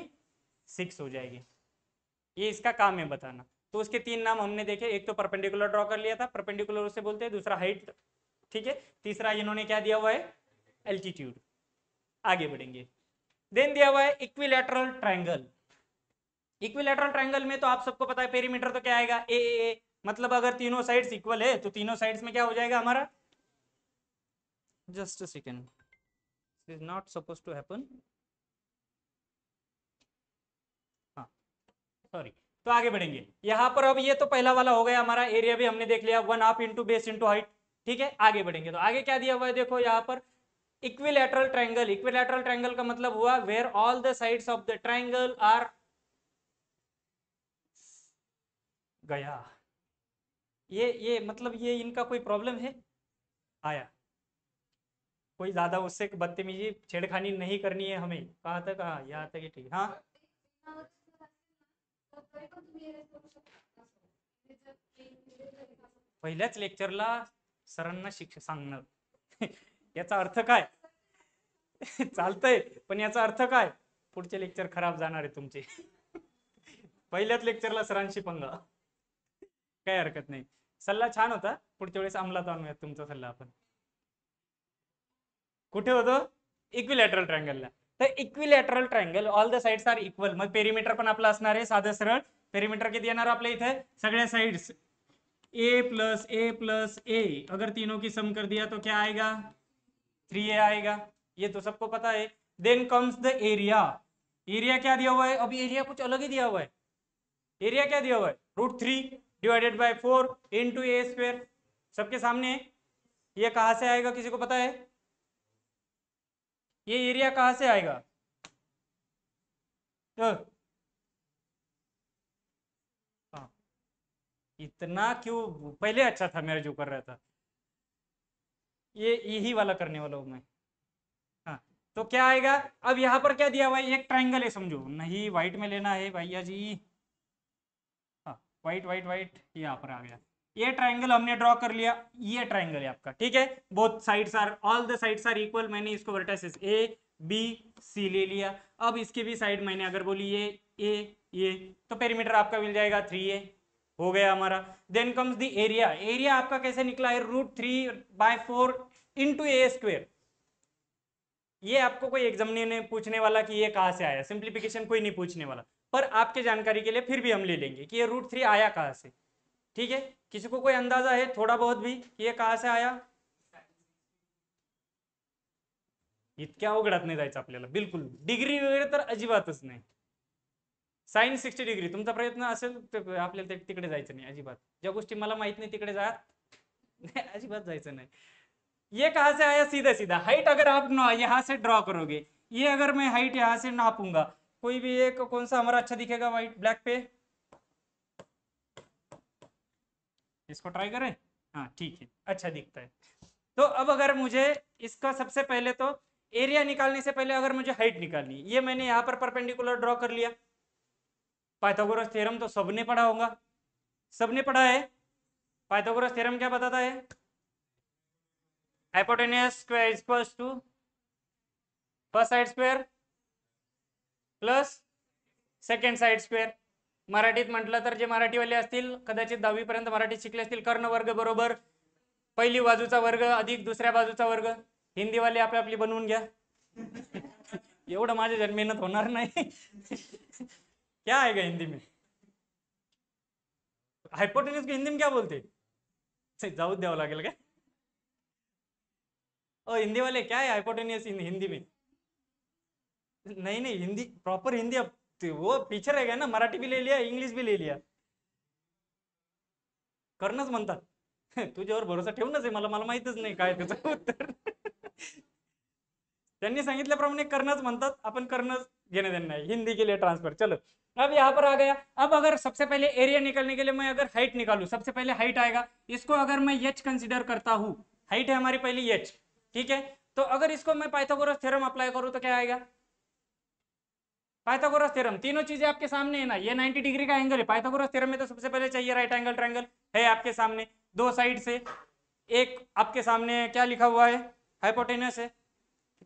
A: 6 हो जाएगी। ये इसका काम है बताना। तो उसके 3 नाम हमने देखे, एक तो परपेंडिकुलर ड्रॉ कर लिया था, परपेंडिकुलर उसे बोलते हैं, दूसरा हाइट, ठीक है, तीसरा इन्होंने क्या दिया हुआ है, एल्टीट्यूड। आगे बढ़ेंगे। देन दिया हुआ है इक्विलैटरल ट्रायंगल। इक्विलैटरल ट्रायंगल में तो आप सबको पता है पेरीमीटर तो क्या आएगा, ए, मतलब अगर तीनों साइड्स इक्वल है तो तीनों साइड्स में क्या हो जाएगा हमारा, just a second, this is not suppose to happen, हाँ सॉरी। तो आगे बढ़ेंगे यहाँ पर। अब ये तो पहला वाला हो गया हमारा, एरिया भी हमने देख लिया, 1/2 इंटू बेस इंटू हाइट, ठीक है। आगे बढ़ेंगे तो आगे क्या दिया हुआ है, देखो यहाँ पर इक्विलैटरल ट्रायंगल। इक्विलैटरल ट्रायंगल का मतलब हुआ where all the sides of the triangle are, गया, ये मतलब ये इनका कोई प्रॉब्लम है, आया, कोई ज्यादा उससे बदतमीजी छेड़खानी नहीं करनी है हमें, कहाँ तक, हाँ यहाँ तक ही ठीक, हाँ। पहिल्याच लेक्चरला सरांना शिक्षा सांगणार याचा अर्थ काय चालतंय, पण याचा अर्थ काय, पुढचे लेक्चर खराब जाणार आहे तुमचे पहिल्याच लेक्चरला सरांशी पंगा, काय हरकत नाही, सल्ला छान होता, पुढच्या वेळेस अंमलात आणूयात तुमचा सल्ला आपण। कुठे होतो, इक्विलॅटरल ट्रायंगलला। तर equilateral triangle all the sides are equal, मग पेरीमीटर पण आपलं असणार आहे साधं सरळ। पेरीमीटर किती येणार आपल्या इथे, सगळ्या साइड्स ए प्लस ए, अगर तीनों की सम कर दिया तो क्या आएगा, 3a आएगा, ये तो सबको पता है। Then comes the area. Area क्या दिया हुआ है, अभी एरिया कुछ अलग ही दिया हुआ है। एरिया क्या दिया हुआ है, √3 divided by 4 into A square, सबके सामने है। ये कहां से आएगा, किसी को पता है, ये एरिया कहां से आएगा, तो हाँ, इतना क्यों, पहले अच्छा था मेरा जो कर रहा था, ये यही वाला करने वाला हूं मैं। हाँ, तो क्या आएगा, अब यहाँ पर क्या दिया हुआ है, एक ट्राइंगल है समझो, नहीं व्हाइट में लेना है भैया जी, हाँ व्हाइट व्हाइट व्हाइट, यहाँ पर आ गया, ये ट्राइंगल हमने ड्रॉ कर लिया, ये ट्राइंगल है आपका, ठीक है। Both sides are, all the sides are equal, मैंने इसको वर्टिसेस ए बी सी ले लिया। अब इसकी भी साइड मैंने अगर बोली ये ए, ये तो पेरीमीटर आपका मिल जाएगा 3a, हो गया हमारा। Then comes the area. Area आपका कैसे निकला है, √3/4 इंटू ए स्क्वेयर। ये आपको कोई एग्जाम ने पूछने वाला कि ये कहाँ से आया, सिंप्लीफिकेशन कोई नहीं पूछने वाला, पर आपके जानकारी के लिए फिर भी हम ले लेंगे कि ये √3 आया कहाँ से, ठीक है। किसी को कोई अंदाजा है थोड़ा बहुत भी कि ये कहाँ से आया, इतक्या अवघडात नाही जायचं आपल्याला, बिलकुल डिग्री वगैरे तर अजिबातच नाही, साइन 60 डिग्री तुमचा प्रयत्न असेल तर आपल्याला तिकडे जायचं नाही अजिबात. ज्या गोष्टी मला माहित नाही तिकडे जा अजिबात जायचं नहीं. ये कहां से आया? सीधा सीधा हाइट अगर आप यहाँ से ड्रॉ करोगे, ये अगर मैं हाइट यहाँ से नापूंगा, कोई भी एक कौन सा हमारा अच्छा दिखेगा व्हाइट ब्लैक पे, इसको ट्राई करें. हाँ ठीक है, अच्छा दिखता है. तो अब अगर मुझे इसका सबसे पहले तो एरिया निकालने से पहले अगर मुझे हाइट निकालनी, ये मैंने यहाँ पर परपेंडिकुलर ड्रॉ कर लिया. पाइथागोरस थ्योरम तो सबने पढ़ा होगा, सबने पढ़ा है. पाइथागोरस थ्योरम क्या बताता है? Hypotenuse square equals to first side square plus second side square. मराठीत म्हटलं तर जे मराठीवाले असतील, कदाचित 10वी पर्यंत मराठी शिकले असतील, कर्ण वर्ग बरोबर पहिली बाजूचा वर्ग अधिक दुसऱ्या बाजूचा वर्ग. हिंदीवाले आपली आपली बनवून घ्या. एवढं माझ्या मेहनत होणार नाही. क्या आएगा हिंदी में? हाइपोटेन्यूज को हिंदी में क्या बोलते? जाऊ द्यावं लागेल काय? ओ हिंदी वाले क्या है हाइपोटेन्यूज हिंदी में? नहीं नहीं, हिंदी प्रॉपर हिंदी. अब वो पीछे रह गया ना, मराठी भी ले लिया इंग्लिश भी ले लिया. कर्णच म्हणतात. तुझ्यावर भरोसा ठेवूनच आहे, मला माहितच नाही काय त्याचं उत्तर. त्यांनी सांगितल्याप्रमाणे कर्णच म्हणतात, आपण कर्णच घेणे देणे नाही. हिंदी के लिए ट्रांसफर. चलो अब यहाँ पर आ गया. अब अगर सबसे पहले एरिया निकालने के लिए मैं अगर हाइट निकालू, सबसे पहले हाइट आएगा. इसको अगर मैं एच कंसिडर करता हूं, हाइट है हमारी पहली एच, ठीक है. तो अगर इसको मैं पाइथागोरस थ्योरम अप्लाई करूं तो क्या आएगा? पाइथागोरस थ्योरम, तीनों चीजें आपके सामने है ना. ये 90 डिग्री का एंगल है. पाइथागोरस थ्योरम में तो सबसे पहले चाहिए राइट एंगल ट्रायंगल. है आपके सामने दो साइड से, एक आपके सामने क्या लिखा हुआ है? हाइपोटेनस है.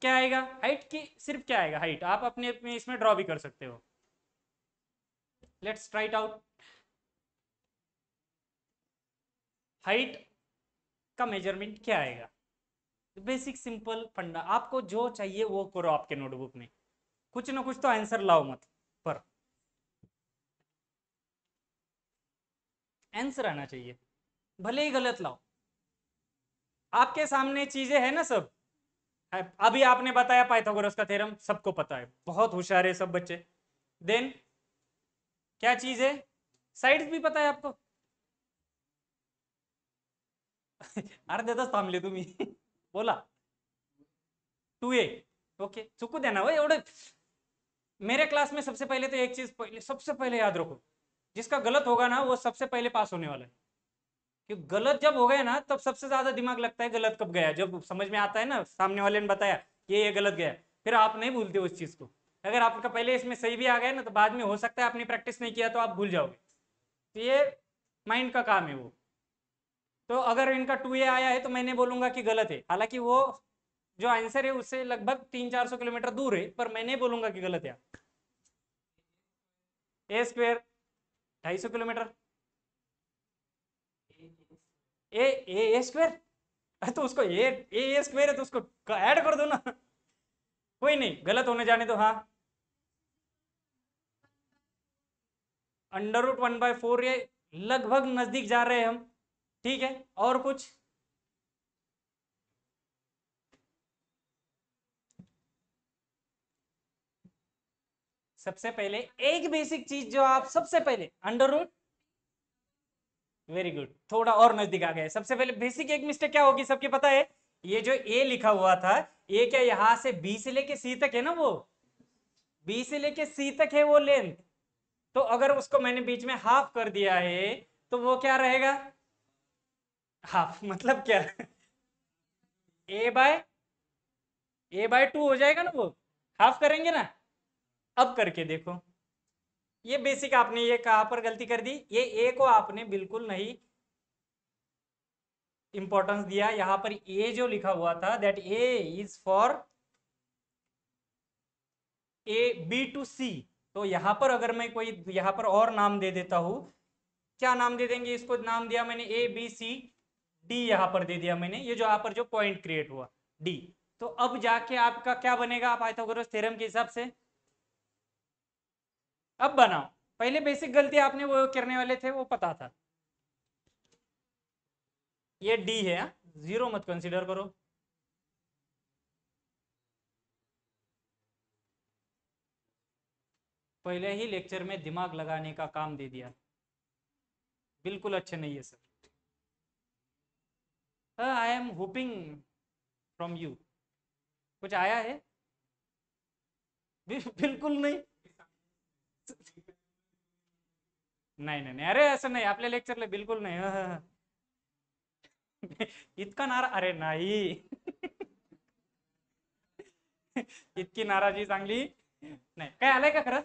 A: क्या आएगा? हाइट की सिर्फ क्या आएगा? हाइट आप अपने अपने इसमें ड्रॉ भी कर सकते हो. Let's try it out. Height का मेजरमेंट क्या आएगा? बेसिक सिंपल फंडा, आपको जो चाहिए वो करो आपके नोटबुक में, कुछ ना कुछ तो आंसर लाओ मत, पर आंसर आना चाहिए, भले ही गलत लाओ. आपके सामने चीजें है ना सब. अभी आपने बताया पाइथागोरस का थ्योरम, सबको पता है, बहुत होशियार है सब बच्चे. देन क्या चीज है? साइड्स भी पता है आपको. अर्धे तास थांबले तुम्ही. बोला 2a. ओके, चुकू द्या ना हो एवढं. मेरे क्लास में सबसे पहले तो एक चीज पहले सबसे पहले याद रखो, जिसका गलत होगा ना वो सबसे पहले पास होने वाला है. कि गलत जब हो गया ना तब सबसे ज्यादा दिमाग लगता है गलत कब गया. जब समझ में आता है ना, सामने वाले ने बताया ये गलत गया, फिर आप नहीं भूलते उस चीज को. अगर आपका पहले इसमें सही भी आ गया ना तो बाद में हो सकता है आपने प्रैक्टिस नहीं किया तो आप भूल जाओगे. तो ये माइंड का काम है वो. तो अगर इनका 2a आया है तो मैंने बोलूंगा कि गलत है, हालांकि वो जो आंसर है उससे लगभग 300-400 किलोमीटर दूर है, पर मैं नहीं बोलूंगा कि गलत है. ए स्क्वेयर 250 किलोमीटर. ए स्क्वेयर, तो उसको ए स्क्वेयर है तो उसको ऐड कर दो ना. कोई नहीं, गलत होने जाने दो. हाँ, √1/4, ये लगभग नजदीक जा रहे हैं हम. ठीक है, और कुछ? सबसे पहले एक बेसिक चीज जो आप सबसे पहले √. वेरी गुड, थोड़ा और नजदीक आ गए. सबसे पहले बेसिक एक मिस्टेक क्या होगी सबके पता है? ये जो ए लिखा हुआ था, ये क्या यहां से बी से लेके सी तक है ना, वो बी से लेके सी तक है वो लेंथ. तो अगर उसको मैंने बीच में हाफ कर दिया है तो वो क्या रहेगा? हाफ मतलब क्या? a/2 हो जाएगा ना वो. हाफ करेंगे ना. अब करके देखो. ये बेसिक आपने ये कहां पर गलती कर दी? ये ए को आपने बिल्कुल नहीं इंपॉर्टेंस दिया. यहां पर ए जो लिखा हुआ था, that A is for A, B to C. तो यहां पर अगर मैं कोई यहां पर और नाम दे देता हूं, क्या नाम दे देंगे इसको? नाम दिया मैंने A B C D, यहां पर दे दिया मैंने, ये जो यहां पर जो पॉइंट क्रिएट हुआ D. तो अब जाके आपका क्या बनेगा पाइथागोरस थ्योरम के हिसाब से? अब बनाओ. पहले बेसिक गलती आपने वो करने वाले थे, वो पता था. ये D है, 0 मत कंसीडर करो. पहले ही लेक्चर में दिमाग लगाने का काम दे दिया, बिल्कुल अच्छे नहीं है sir. I am hoping from you. कुछ आया है? बिल्कुल नहीं। नाही नाही नाही, अरे असं नाही, आपल्या लेक्चरला बिलकुल नाही. इतका नारा, अरे नाही. इतकी नाराजी चांगली नाही. काय आलंय का खरंच?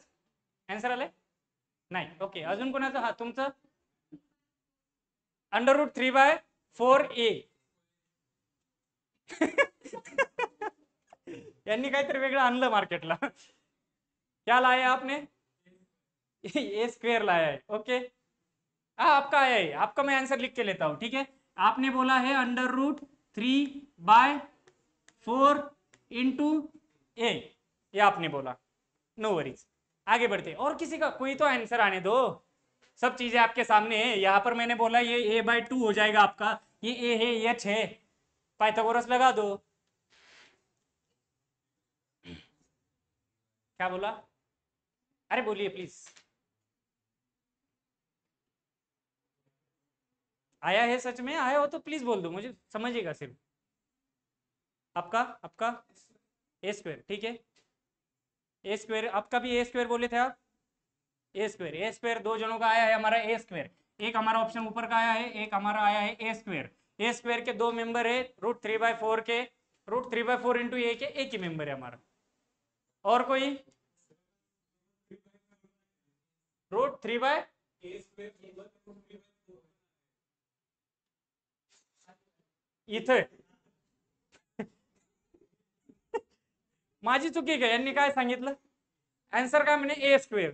A: आन्सर आलंय? नाही. ओके, अजून कोणाचं? हा तुमचं. √3/4a. यांनी काहीतरी वेगळं आणलं मार्केटला. क्या लाया आपने? ए स्क्वेयर लाया है. ओके, हाँ आपका आया है, आपका मैं आंसर लिख के लेता हूं, ठीक है. आपने बोला है √3/4 इंटू ए, ये आपने बोला. नो वरीज, आगे बढ़ते. और किसी का कोई तो आंसर आने दो. सब चीजें आपके सामने है. यहाँ पर मैंने बोला ये a/2 हो जाएगा आपका. ये a है, ये h है. पाइथागोरस लगा दो. क्या बोला? अरे बोलिए प्लीज. आया है? सच में आया हो तो प्लीज बोल दो, मुझे समझिएगा सिर्फ. आपका आपका ए स्क्वायर, ठीक है. ए स्क्वायर, आपका भी ए स्क्वायर बोले थे आप. ए स्क्वायर, ए स्क्वायर दो जनों का आया है हमारा ए स्क्वायर. एक हमारा ऑप्शन ऊपर का आया है, एक हमारा आया है ए स्क्वायर. ए स्क्वायर के दो मेंबर है, √3/4 के. √3/4 इंटू ए के एक ही मेंबर है हमारा. और कोई? √3/, इथे माझी चुकी काय? यांनी काय सांगितलं? आन्सर काय म्हणे? ए स्क्वेअर.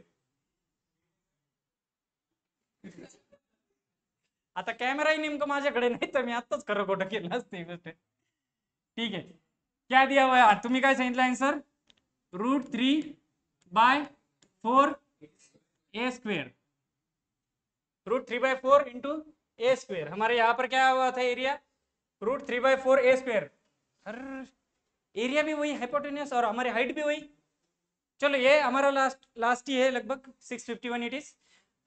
A: आता कॅमेराही नेमकं माझ्याकडे नाही, तर मी आत्ताच खरं खोटं केलं असते गोष्ट. ठीक आहे, क्या दिया हुआ है? तुम्ही काय सांगितलं answer? √3/4 A square. √3/4 into A square. हमारे यहाँ पर क्या हुआ था एरिया? √3/4 ए स्क्वेयर. एरिया भी वही, हाइपोटेन्यूस और हमारी हाइट भी वही. चलो ये हमारा लास्ट ही है, लगभग 651 इट इज.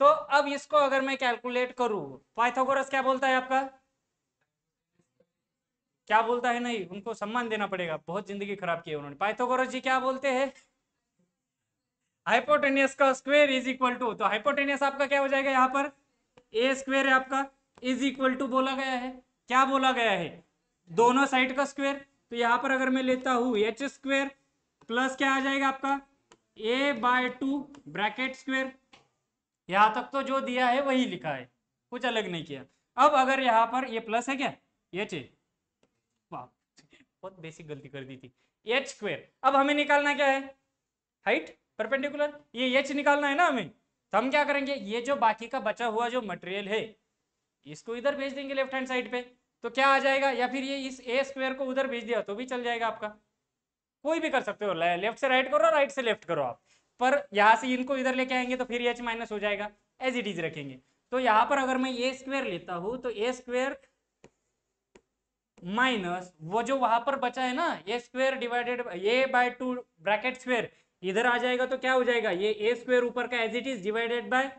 A: तो अब इसको अगर मैं कैलकुलेट करूं, पाइथागोरस क्या बोलता है आपका? क्या बोलता है? नहीं, उनको सम्मान देना पड़ेगा, बहुत जिंदगी खराब की है उन्होंने. पाइथागोरस जी क्या बोलते हैं? हाइपोटेनियस का स्क्वायर इज इक्वल टू, तो हाइपोटेनियस आपका क्या हो जाएगा यहाँ पर? ए स्क्वायर है आपका, इज इक्वल टू बोला गया है. क्या बोला गया है? दोनों साइड का स्क्वायर. तो यहाँ पर अगर मैं लेता हूं एच स्क्वायर प्लस क्या आ जाएगा आपका? a/2 bracket square. यहां तक तो जो दिया है वही लिखा है, कुछ अलग नहीं किया. अब अगर यहाँ पर ये प्लस है क्या? एच है. वाह, बहुत बेसिक गलती कर दी थी. H square. अब हमें निकालना क्या है? Height perpendicular. ये एच निकालना है ना हमें. तो हम क्या करेंगे? ये जो बाकी का बचा हुआ जो मटेरियल है, इसको इधर भेज देंगे लेफ्ट हैंड साइड पे. तो क्या आ जाएगा? या फिर ये इस ए स्क्वायर को उधर भेज दिया तो भी चल जाएगा आपका. कोई भी कर सकते हो, लेफ्ट से राइट करो, राइट से लेफ्ट करो आप. पर यहाँ से इनको इधर लेके आएंगे तो फिर एच माइनस हो जाएगा, एज इट इज रखेंगे. तो यहाँ पर अगर मैं ए स्क्वायर लेता हूं तो ए स्क्वायर माइनस वो जो वहां पर बचा है ना, A square divided a/2 bracket square, इधर आ जाएगा तो क्या हो जाएगा? ये ए स्क्वायर ऊपर का as it is divided by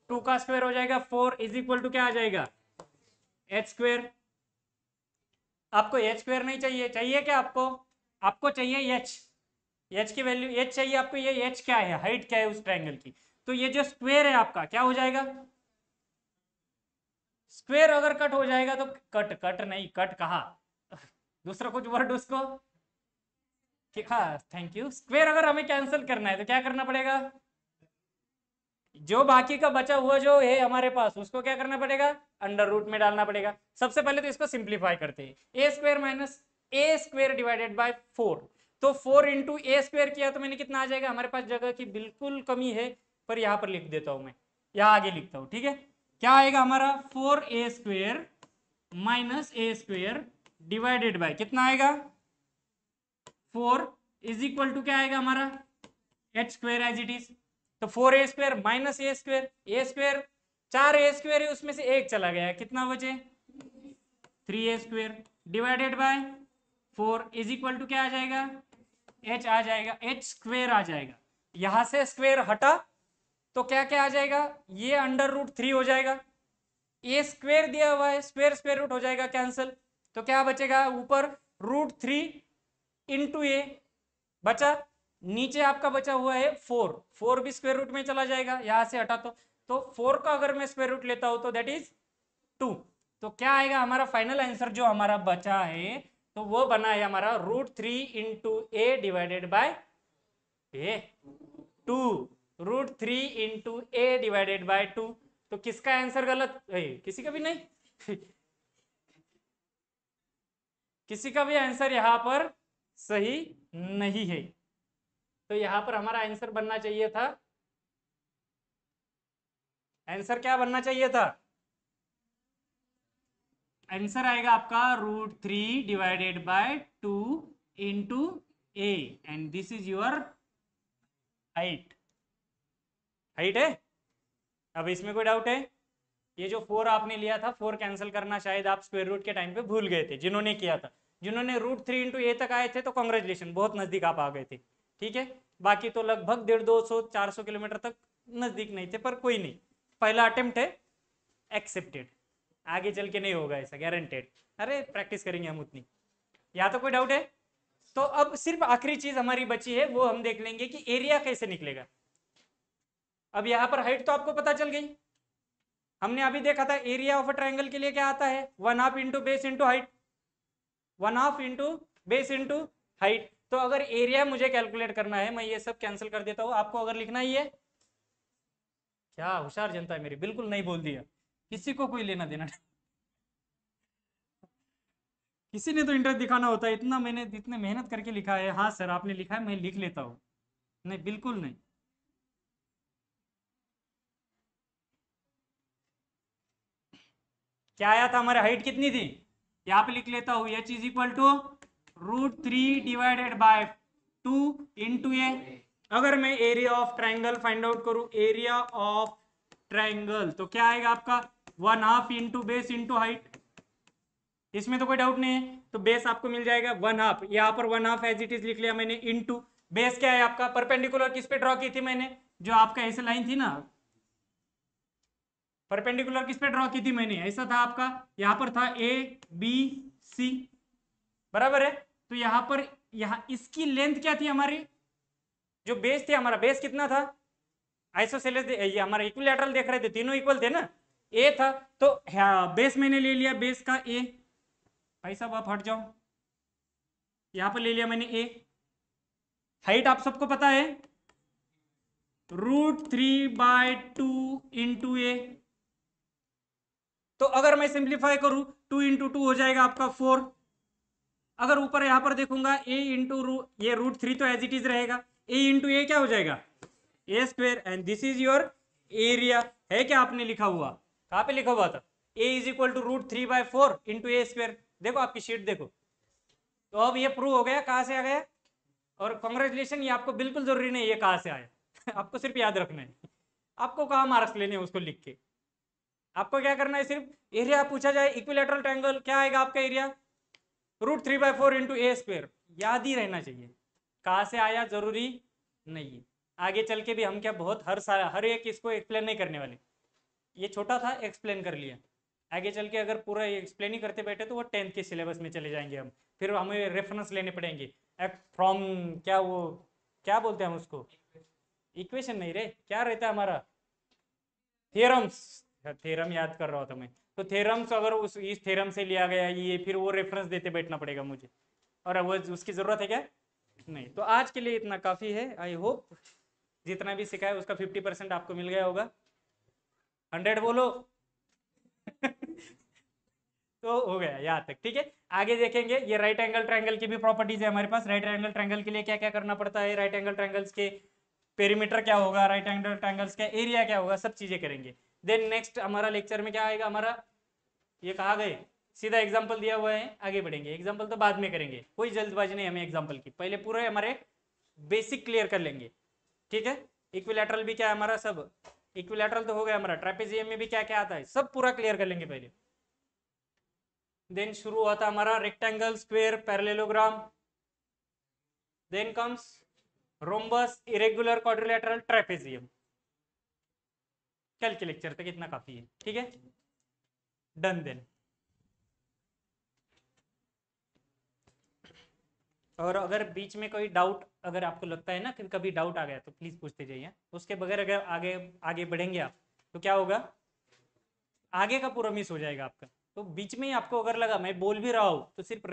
A: 2 का स्क्वायर हो जाएगा. 4 इज इक्वल टू क्या आ जाएगा? H square. आपको एच स्क्वायर नहीं चाहिए? चाहिए क्या आपको? आपको चाहिए एच. एच की वैल्यू एच चाहिए आपको. ये एच क्या है? हाइट क्या है उस ट्रायंगल की. तो ये जो स्क्वायर है आपका क्या हो जाएगा? स्क्वायर अगर कट हो जाएगा तो कट नहीं, कट कहा दूसरा कुछ वर्ड उसको. हाँ थैंक यू. स्क्वायर अगर हमें कैंसिल करना है तो क्या करना पड़ेगा? जो बाकी का बचा हुआ जो है हमारे पास, उसको क्या करना पड़ेगा? अंडर रूट में डालना पड़ेगा. सबसे पहले तो इसको सिंप्लीफाई करते हैं. A square minus A square divided by 4. तो 4 इंटू ए स्क्वायर किया तो मैंने कितना आ जाएगा? हमारे पास जगह की बिल्कुल कमी है, पर यहाँ पर लिख देता हूं मैं, यहाँ आगे लिखता हूं, ठीक है. क्या आएगा हमारा? 4a square minus A square divided by कितना आएगा? 4 इज इक्वल टू क्या आएगा हमारा? H square as it is. तो 4a square minus A square. A square 4a square है, उसमें से एक चला गया, कितना बचे? 3a square divided by 4 is equal to क्या आ जाएगा? एच आ जाएगा, एच स्क्वायर आ जाएगा. यहां से स्क्वायर हटा तो क्या क्या आ जाएगा, ये √3 हो जाएगा, ए स्क्वायर दिया हुआ है, स्क्वायर स्क्वायर रूट हो जाएगा कैंसिल, तो क्या बचेगा ऊपर √3 इंटू ए बचा, नीचे आपका बचा हुआ है 4, 4 भी स्क्वायर रूट में चला जाएगा, यहां से हटा तो 4 का अगर मैं स्क्वायर रूट लेता हूं तो दैट इज 2। तो क्या आएगा हमारा फाइनल आंसर जो हमारा बचा है, तो वो बना है हमारा √3 into A divided by A 2, √3 into A divided by 2। तो किसका आंसर गलत, किसी का भी नहीं किसी का भी आंसर यहाँ पर सही नहीं है। तो यहाँ पर हमारा आंसर बनना चाहिए था, आंसर क्या बनना चाहिए था, आंसर आएगा आपका √3 divided by 2 into A, and this is your height. Height है। अब इसमें कोई डाउट है, ये जो 4 आपने लिया था, 4 कैंसिल करना शायद आप स्क्वायर रूट के टाइम पे भूल गए थे, जिन्होंने किया था, जिन्होंने √3 इंटू ए तक आए थे तो कॉन्ग्रेचुलेशन, बहुत नजदीक आप आ गए थे। ठीक है, बाकी तो लगभग 150-200-400 किलोमीटर तक नजदीक नहीं थे, पर कोई नहीं, पहला अटेम्प्ट है, एक्सेप्टेड। आगे चल के नहीं होगा ऐसा, गारंटेड। अरे प्रैक्टिस करेंगे हम उतनी। यहाँ तो कोई डाउट है। तो अब सिर्फ आखिरी चीज हमारी बची है, वो हम देख लेंगे कि एरिया कैसे निकलेगा। अब यहाँ पर हाइट तो आपको पता चल गई, हमने अभी देखा था एरिया ऑफ अ ट्राइंगल के लिए क्या आता है, 1/2 into base into height, 1/2 into base into height. तो अगर एरिया मुझे कैलकुलेट करना है, मैं ये सब कैंसिल कर देता हूँ, आपको अगर लिखना ही है, क्या होशियार जनता है मेरी, बिल्कुल नहीं बोल दिया, किसी को कोई लेना देना नहीं। किसी ने तो इंटरेस्ट दिखाना होता है, इतना मैंने इतने मेहनत करके लिखा है, हाँ सर आपने लिखा है मैं लिख लेता हूँ, नहीं बिल्कुल नहीं। क्या आया था हमारे, हाइट कितनी थी, यहाँ पे लिख लेता हूँ, H is equal to √3 divided by 2 into A. अगर मैं area of triangle find out करूं, एरिया ऑफ ट्राइंगल, तो क्या आएगा आपका 1/2 इंटू बेस इंटू हाइट, इसमें तो कोई डाउट नहीं है, तो बेस आपको मिल जाएगा 1/2, यहाँ पर 1/2 एज इट इज लिख लिया मैंने, इंटू बेस क्या है आपका, परपेंडिकुलर किस पे ड्रॉ की थी मैंने, जो आपका ऐसे लाइन थी ना, परपेंडिकुलर किस पे ड्रॉ की थी मैंने, ऐसा था आपका, यहाँ पर था ए बी सी, बराबर है। तो यहाँ पर, यहाँ इसकी लेंथ क्या थी हमारी, जो बेस थे, हमारा बेस कितना था, आइसोसेलेस ये हमारा इक्विलैटरल देख रहे थे, तीनों इक्वल थे ना, ए था, तो हाँ बेस मैंने ले लिया, बेस का ए, भाई साहब आप हट जाओ, यहाँ पर ले लिया मैंने ए। हाइट आप सबको पता है √3/2 इंटू ए, तो अगर मैं सिंप्लीफाई करूं 2 इंटू 2 हो जाएगा आपका 4, अगर ऊपर यहाँ पर देखूंगा ए इंटू ये √3 तो एज इट इज रहेगा, ए इंटू ए क्या हो जाएगा A square, and this is your area. है क्या आपने लिखा हुआ, कहाँ पे लिखा हुआ था, A is equal to √3/4 into A square, देखो आपकी शीट देखो। तो अब ये प्रूव हो गया, कहाँ से आ गया, और कॉन्ग्रेचुलेशन, ये आपको बिल्कुल जरूरी नहीं ये कहाँ से आया आपको सिर्फ याद रखना है, आपको कहाँ मार्क्स लेने हैं उसको लिख के, आपको क्या करना है, सिर्फ एरिया पूछा जाए इक्विलैटरल ट्रायंगल क्या आएगा आपका एरिया, √3/4 इंटू ए स्क्वेयर, याद ही रहना चाहिए, कहाँ से आया जरूरी नहीं है। आगे चल के भी हम क्या बहुत हर साल हर एक इसको एक्सप्लेन नहीं करने वाले, ये छोटा था एक्सप्लेन कर लिया, आगे चल के अगर पूरा एक्सप्लेन ही करते बैठे तो वो 10th के सिलेबस में चले जाएंगे हम, फिर हमें रेफरेंस लेने पड़ेंगे फ्रॉम, क्या वो क्या बोलते हैं हम उसको, इक्वेशन नहीं रे, क्या रहता है हमारा, थ्योरम्स, थ्योरम याद कर रहा था मैं, तो थ्योरम्स अगर उस इस थ्योरम से लिया गया ये, फिर वो रेफरेंस देते बैठना पड़ेगा मुझे, और वो उसकी ज़रूरत है क्या, नहीं। तो आज के लिए इतना काफ़ी है, आई होप जितना भी सिखाया उसका 50% आपको मिल गया होगा, 100 बोलो तो हो गया यहाँ तक, ठीक है। आगे देखेंगे ये राइट एंगल ट्रायंगल की भी प्रॉपर्टीज है हमारे पास, राइट एंगल ट्रायंगल के लिए क्या क्या करना पड़ता है, राइट एंगल ट्रायंगल्स के पेरीमीटर क्या होगा, राइट एंगल ट्रायंगल्स का एरिया क्या होगा, सब चीजें करेंगे। देन नेक्स्ट हमारा लेक्चर में क्या आएगा हमारा, ये कहा गए सीधा एग्जाम्पल दिया हुआ है, आगे बढ़ेंगे, एग्जाम्पल तो बाद में करेंगे, कोई जल्दबाजी नहीं हमें एग्जाम्पल की, पहले पूरे हमारे बेसिक क्लियर कर लेंगे, ठीक है। इक्विलैटरल भी क्या है हमारा, सब इक्विलैटरल तो हो गया हमारा, ट्रेपेजियम में भी क्या क्या आता है सब पूरा क्लियर कर लेंगे पहले। देन शुरू होता हमारा rectangle, square, parallelogram, then comes rhombus, irregular quadrilateral, trapezium. कल के लेक्चर तक इतना काफी है, ठीक है, डन देन। और अगर बीच में कोई डाउट अगर आपको लगता है ना कि कभी डाउट आ गया तो प्लीज पूछते जाइए। उसके बगैर अगर आगे आगे बढ़ेंगे आप तो क्या होगा, आगे का पूरा मिस हो जाएगा आपका। तो बीच में ही आपको अगर लगा मैं बोल भी रहा हूँ तो सिर्फ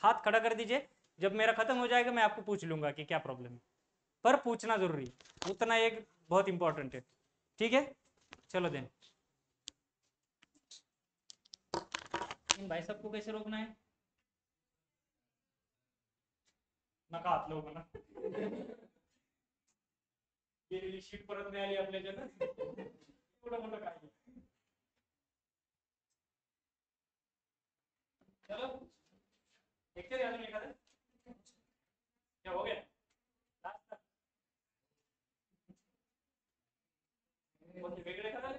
A: हाथ खड़ा कर दीजिए, जब मेरा खत्म हो जाएगा मैं आपको पूछ लूंगा कि क्या प्रॉब्लम है, पर पूछना जरूरी है, उतना एक बहुत इंपॉर्टेंट है, ठीक है। चलो देन, इन भाई साहब को कैसे रोकना है, नका हात लावू मला गेलेली शीट परत मिळाली आपल्याच्यानं एवढं मोठं काय नाही. चलो देखते अजून एखादं, क्या हो गया लास्ट कोणते वेगळे करायला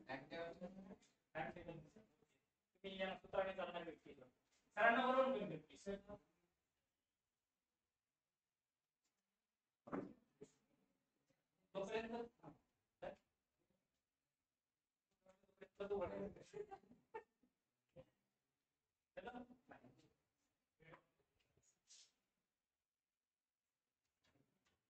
A: टाइम टेबल तुम्ही या सूत्राने चालणार व्यक्ती सरांना बरोबर घेऊन प्लीज तोपर्यंत तो